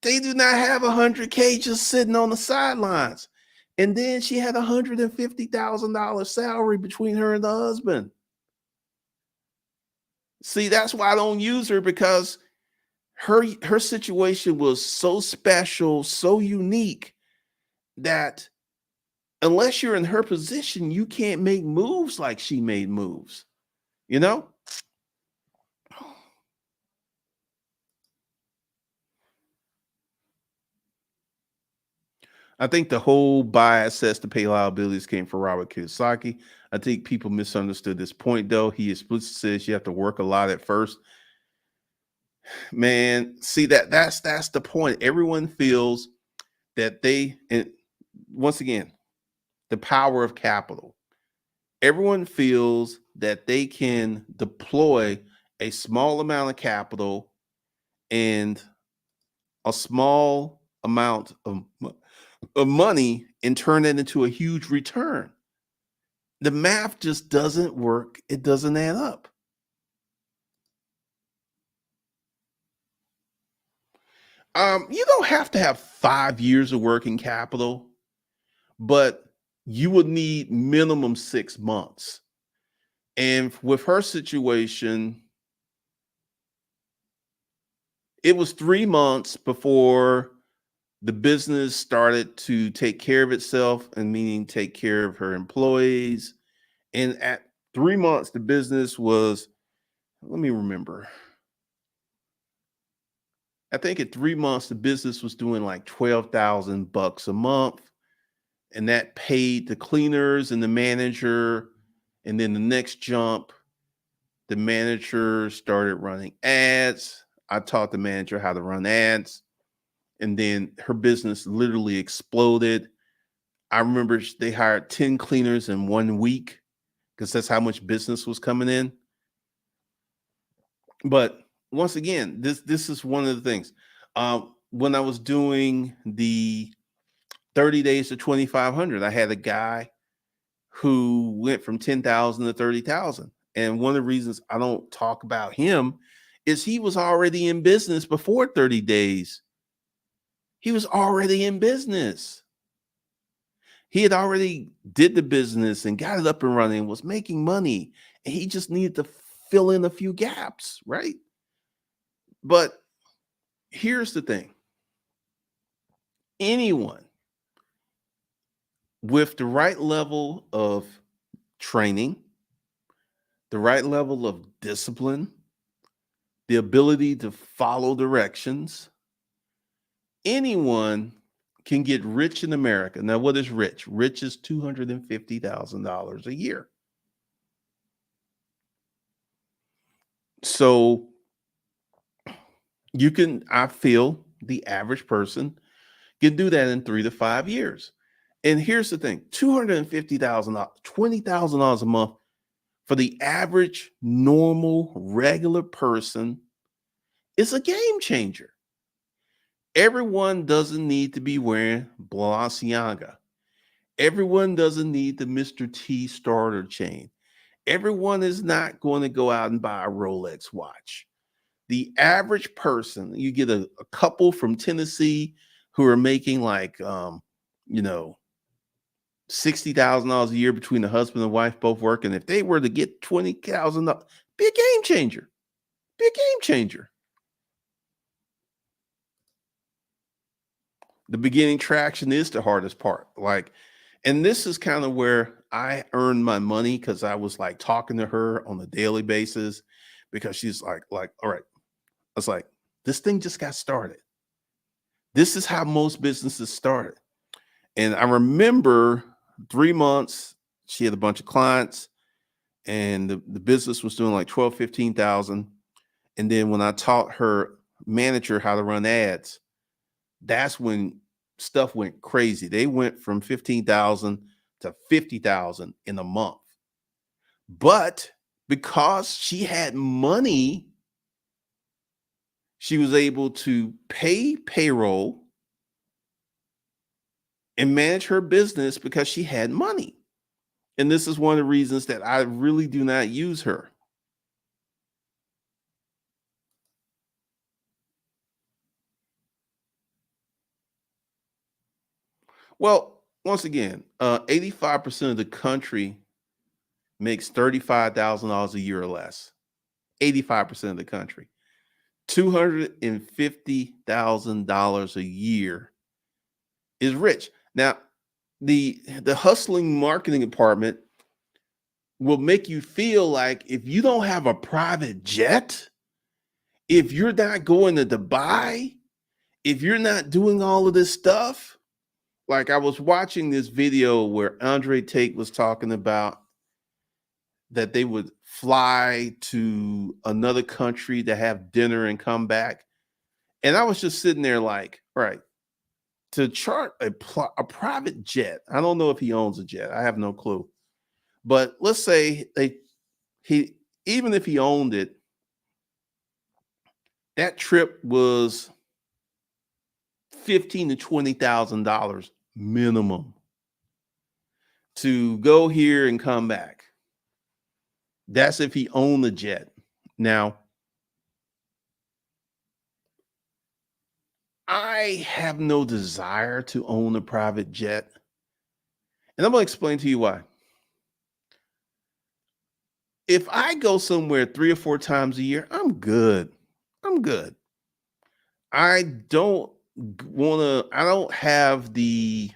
they do not have 100K just sitting on the sidelines. And then she had $150,000 salary between her and the husband. See, that's why I don't use her, because her situation was so special, so unique, that unless you're in her position, you can't make moves like she made moves. You know? I think the whole buy assets to pay liabilities came from Robert Kiyosaki. I think people misunderstood this point, though. He explicitly says you have to work a lot at first. Man, see, that's the point. Everyone feels that and once again, the power of capital. Everyone feels that they can deploy a small amount of capital and a small amount of money and turn it into a huge return. The math just doesn't work. It doesn't add up. You don't have to have 5 years of working capital, but you would need minimum 6 months. And with her situation, it was 3 months before the business started to take care of itself, and meaning take care of her employees. And at 3 months, the business was, let me remember. I think at 3 months, the business was doing like 12,000 bucks a month. And that paid the cleaners and the manager. And then the next jump, the manager started running ads. I taught the manager how to run ads. And then her business literally exploded. I remember they hired 10 cleaners in 1 week because that's how much business was coming in. But once again, this is one of the things. When I was doing the 30 days to 2,500, I had a guy who went from 10,000 to 30,000. And one of the reasons I don't talk about him is he was already in business before 30 days. He was already in business. He had already did the business and got it up and running, was making money, and he just needed to fill in a few gaps, right? But here's the thing. Anyone with the right level of training, the right level of discipline, the ability to follow directions. Anyone can get rich in America. Now, what is rich? Rich is $250,000 a year. So I feel the average person can do that in 3 to 5 years. And here's the thing, $250,000, $20,000 a month for the average, normal, regular person is a game changer. Everyone doesn't need to be wearing Balenciaga. Everyone doesn't need the Mr. T starter chain. Everyone is not going to go out and buy a Rolex watch. The average person, you get a couple from Tennessee who are making like, you know, $60,000 a year between the husband and wife both working. If they were to get $20,000, be a game changer. Be a game changer. The beginning traction is the hardest part. Like, and this is kind of where I earned my money because I was like talking to her on a daily basis because she's like, all right. I was like, this thing just got started. This is how most businesses started. And I remember 3 months, she had a bunch of clients and the business was doing like 12, 15,000. And then when I taught her manager how to run ads, that's when stuff went crazy. They went from 15,000 to 50,000 in a month. But because she had money, she was able to pay payroll and manage her business because she had money. And this is one of the reasons that I really do not use her. Well, once again, 85% of the country makes $35,000 a year or less. 85% of the country. $250,000 a year is rich. Now, the hustling marketing department will make you feel like if you don't have a private jet, if you're not going to Dubai, if you're not doing all of this stuff, like I was watching this video where Andre Tate was talking about that they would fly to another country to have dinner and come back. And I was just sitting there like, all right, to chart a private jet. I don't know if he owns a jet. I have no clue. But let's say he even if he owned it, that trip was 15 to $20,000 minimum to go here and come back. That's if he owned the jet. Now, I have no desire to own a private jet. And I'm going to explain to you why. If I go somewhere 3 or 4 times a year, I'm good. I'm good. I don't I don't have the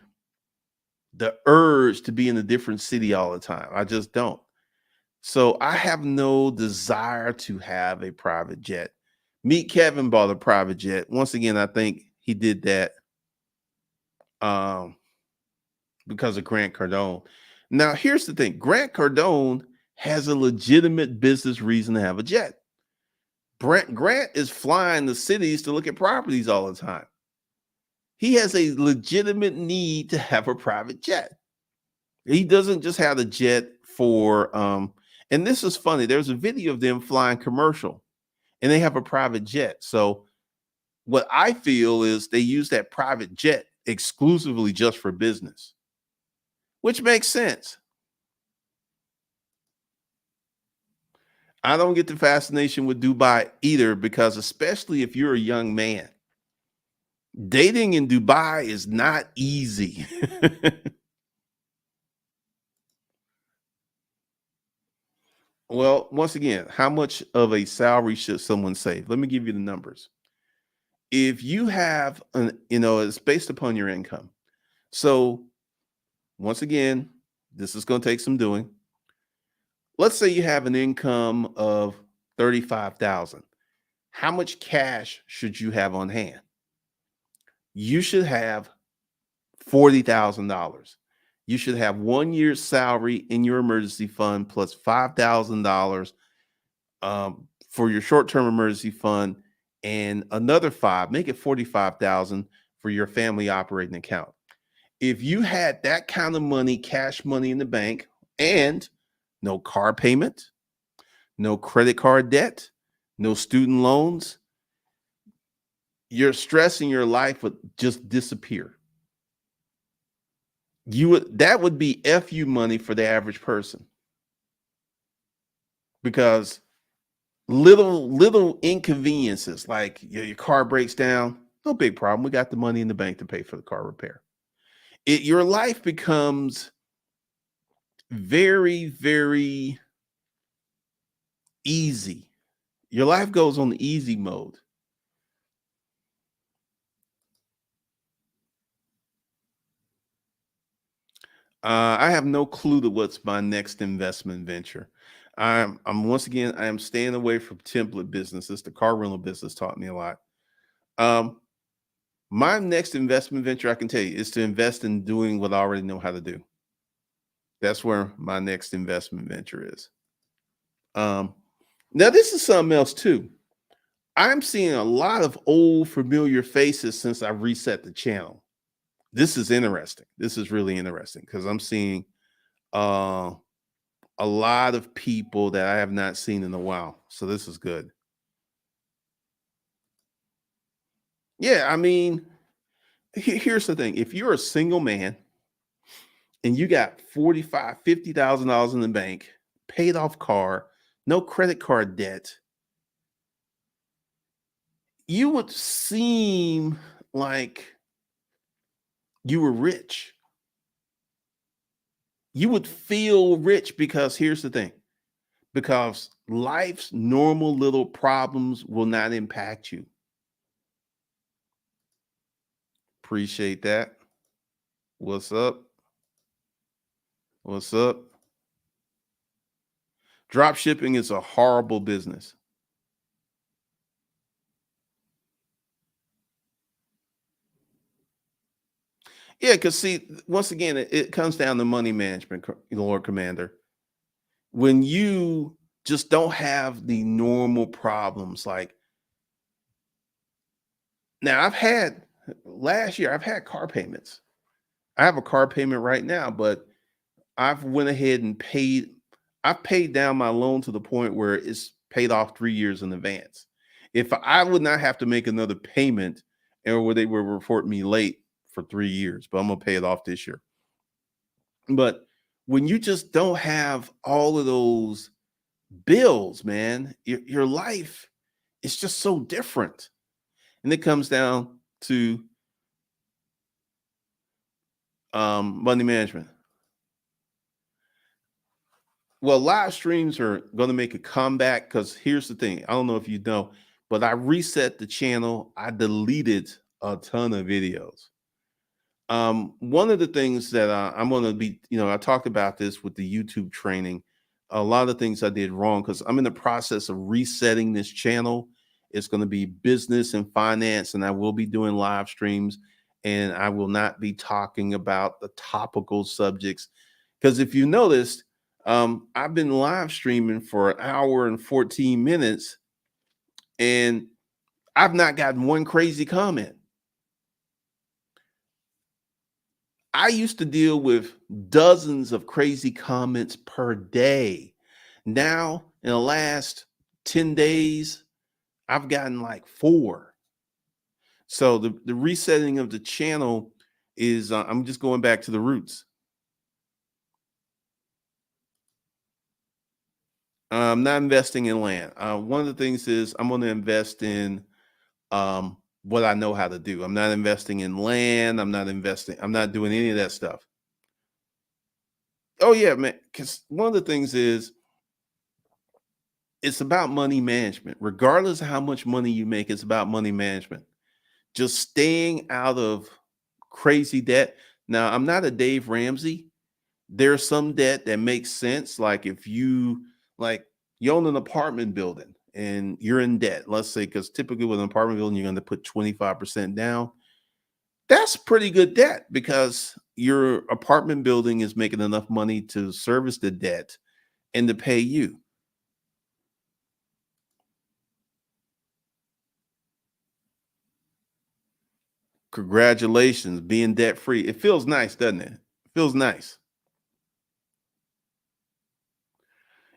urge to be in a different city all the time. I just don't. So I have no desire to have a private jet. Meet Kevin bought a private jet. Once again, I think he did that um, because of Grant Cardone. Now, here's the thing: Grant Cardone has a legitimate business reason to have a jet. Grant is flying the cities to look at properties all the time. He has a legitimate need to have a private jet. He doesn't just have a jet for and this is funny. There's a video of them flying commercial and they have a private jet. So what I feel is they use that private jet exclusively just for business, which makes sense. I don't get the fascination with Dubai either because especially if you're a young man, dating in Dubai is not easy. Well, once again, how much of a salary should someone save? Let me give you the numbers. If you have it's based upon your income. So once again, this is going to take some doing. Let's say you have an income of 35,000. How much cash should you have on hand? You should have $40,000. You should have 1 year's salary in your emergency fund plus $5,000 for your short-term emergency fund, and another five, make it 45,000 for your family operating account. If you had that kind of money, cash money in the bank, and no car payment, no credit card debt, no student loans, your stress in your life would just disappear. That would be FU money for the average person, because little inconveniences like your car breaks down, no big problem. We got the money in the bank to pay for the car repair. Your life becomes very, very easy. Your life goes on easy mode. I have no clue to what's my next investment venture. I'm once again, I am staying away from template businesses. The car rental business taught me a lot. Um, my next investment venture, I can tell you, is to invest in doing what I already know how to do. That's where my next investment venture is. Um, Now this is something else too. I'm seeing a lot of old familiar faces since I reset the channel. This is interesting. This is really interesting because I'm seeing uh, a lot of people that I have not seen in a while. So this is good. Yeah, I mean, here's the thing. If you're a single man and you got 45, $50,000 in the bank, paid off car, no credit card debt, you would seem like you were rich. You would feel rich because here's the thing, because life's normal little problems will not impact you. Appreciate that. What's up? What's up? Drop shipping is a horrible business. Yeah, because see, once again, it comes down to money management, Lord Commander. When you just don't have the normal problems, like now, last year, I've had car payments. I have a car payment right now, but I've went ahead and I've paid down my loan to the point where it's paid off 3 years in advance. If I would not have to make another payment, or where they will report me late for 3 years, but I'm gonna pay it off this year. But when you just don't have all of those bills, man, your life is just so different. And it comes down to money management. Well, live streams are going to make a comeback because here's the thing. I don't know if you know, but I reset the channel. I deleted a ton of videos. One of the things that I'm going to be, I talked about this with the YouTube training. A lot of things I did wrong because I'm in the process of resetting this channel. It's going to be business and finance, and I will be doing live streams, and I will not be talking about the topical subjects. Because if you noticed, I've been live streaming for an hour and 14 minutes, and I've not gotten one crazy comment. I used to deal with dozens of crazy comments per day. Now, in the last 10 days, I've gotten like four. So the resetting of the channel is I'm just going back to the roots. I'm not investing in land. One of the things is I'm going to invest in what I know how to do. I'm not investing in land. I'm not doing any of that stuff. Oh yeah, man. Because one of the things is it's about money management. Regardless of how much money you make, it's about money management. Just staying out of crazy debt. Now, I'm not a Dave Ramsey. There's some debt that makes sense. Like if you own an apartment building and you're in debt, let's say, because typically with an apartment building, you're going to put 25% down. That's pretty good debt because your apartment building is making enough money to service the debt and to pay you. Congratulations, being debt free. It feels nice, doesn't it? It feels nice.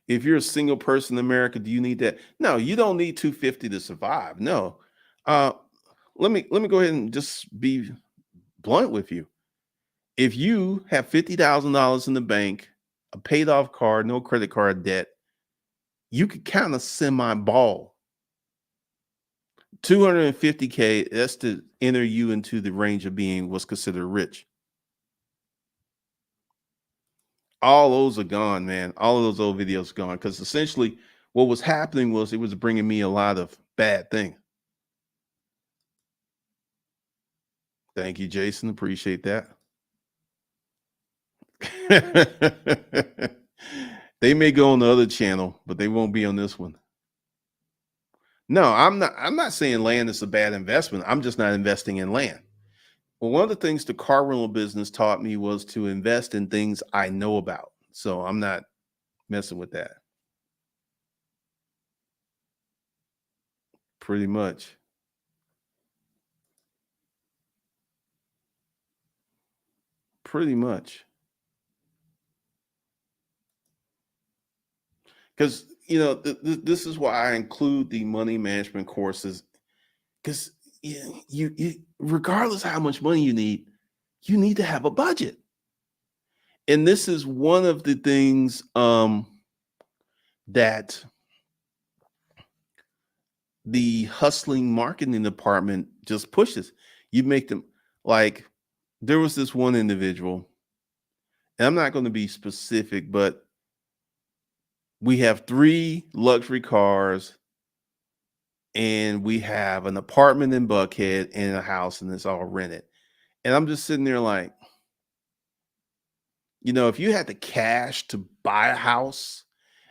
If you're a single person in America, do you need that? No, you don't need 250 to survive. No. Uh, let me go ahead and just be blunt with you. If you have $50,000 in the bank, a paid off car, no credit card debt, you could kind of semi ball. 250K, that's to enter you into the range of being what's considered rich. All those are gone, man. All of those old videos are gone because essentially what was happening was it was bringing me a lot of bad things. Thank you, Jason. Appreciate that. They may go on the other channel, but they won't be on this one. No, I'm not saying land is a bad investment. I'm just not investing in land. Well, one of the things the car rental business taught me was to invest in things I know about. So I'm not messing with that. Pretty much. Pretty much. Because this is why I include the money management courses. Because you regardless how much money you need to have a budget. And this is one of the things that the hustling marketing department just pushes. You make them like there was this one individual, and I'm not going to be specific, but we have 3 luxury cars and we have an apartment in Buckhead and a house, and it's all rented. And I'm just sitting there like, if you had the cash to buy a house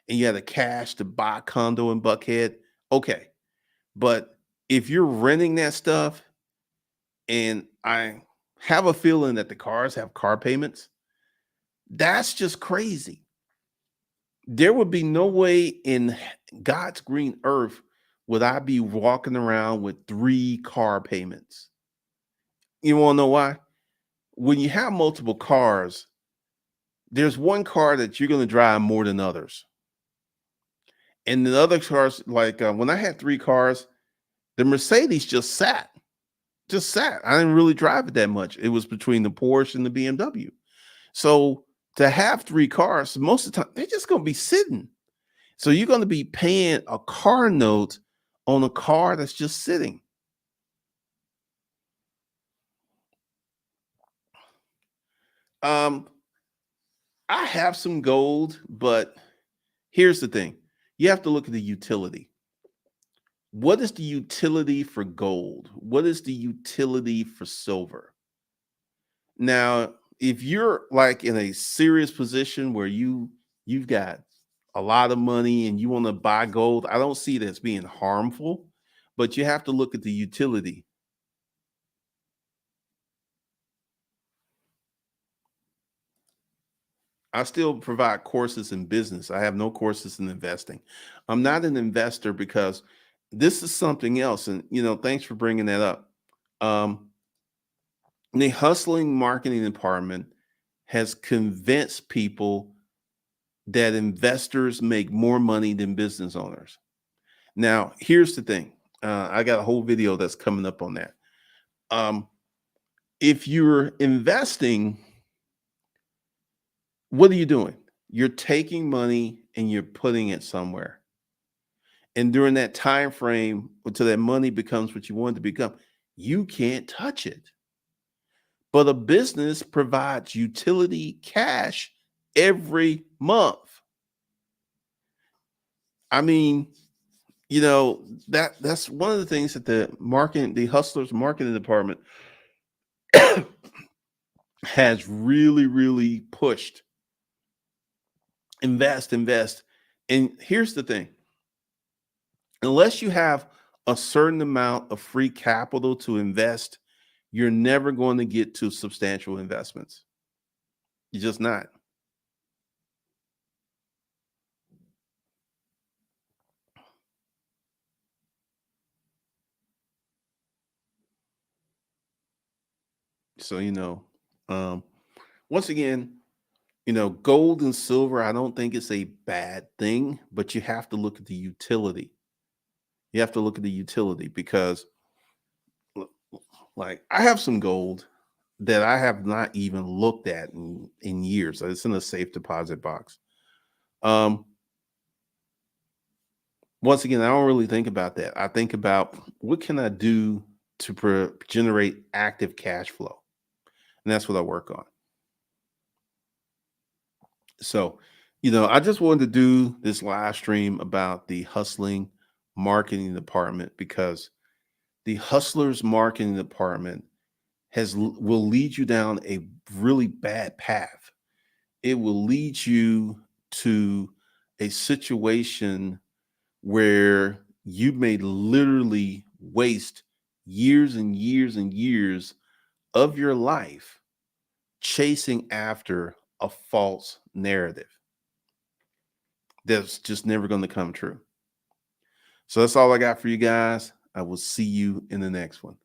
and you had the cash to buy a condo in Buckhead, okay. But if you're renting that stuff, and I have a feeling that the cars have car payments, that's just crazy. There would be no way in God's green earth would I be walking around with 3 car payments. You want to know why? When you have multiple cars, there's one car that you're going to drive more than others. And the other cars, like when I had 3 cars, the Mercedes just sat. I didn't really drive it that much. It was between the Porsche and the BMW. So to have 3 cars, most of the time, they're just going to be sitting. So you're going to be paying a car note on a car that's just sitting. Um, I have some gold, but here's the thing. You have to look at the utility. What is the utility for gold? What is the utility for silver? Now, if you're like in a serious position where you've got a lot of money and you want to buy gold, I don't see it as being harmful, but you have to look at the utility. I still provide courses in business. I have no courses in investing. I'm not an investor because this is something else. And thanks for bringing that up. Um, the hustling marketing department has convinced people that investors make more money than business owners. Now, here's the thing. I got a whole video that's coming up on that. Um, if you're investing, what are you doing? You're taking money and you're putting it somewhere. And during that time frame, until that money becomes what you want it to become, you can't touch it. But a business provides utility cash every month. I mean, that's one of the things that the hustlers marketing department has really, really pushed. Invest. And here's the thing. Unless you have a certain amount of free capital to invest, you're never going to get to substantial investments. You're just not. So, um, once again, gold and silver, I don't think it's a bad thing, but you have to look at the utility. You have to look at the utility because, l- like, I have some gold that I have not even looked at in years. It's in a safe deposit box. Um, Once again, I don't really think about that. I think about what can I do to generate active cash flow, and that's what I work on. So, I just wanted to do this live stream about the hustling marketing department because the hustlers marketing department will lead you down a really bad path. It will lead you to a situation where you may literally waste years and years and years of your life chasing after a false narrative that's just never going to come true. So that's all I got for you guys. I will see you in the next one.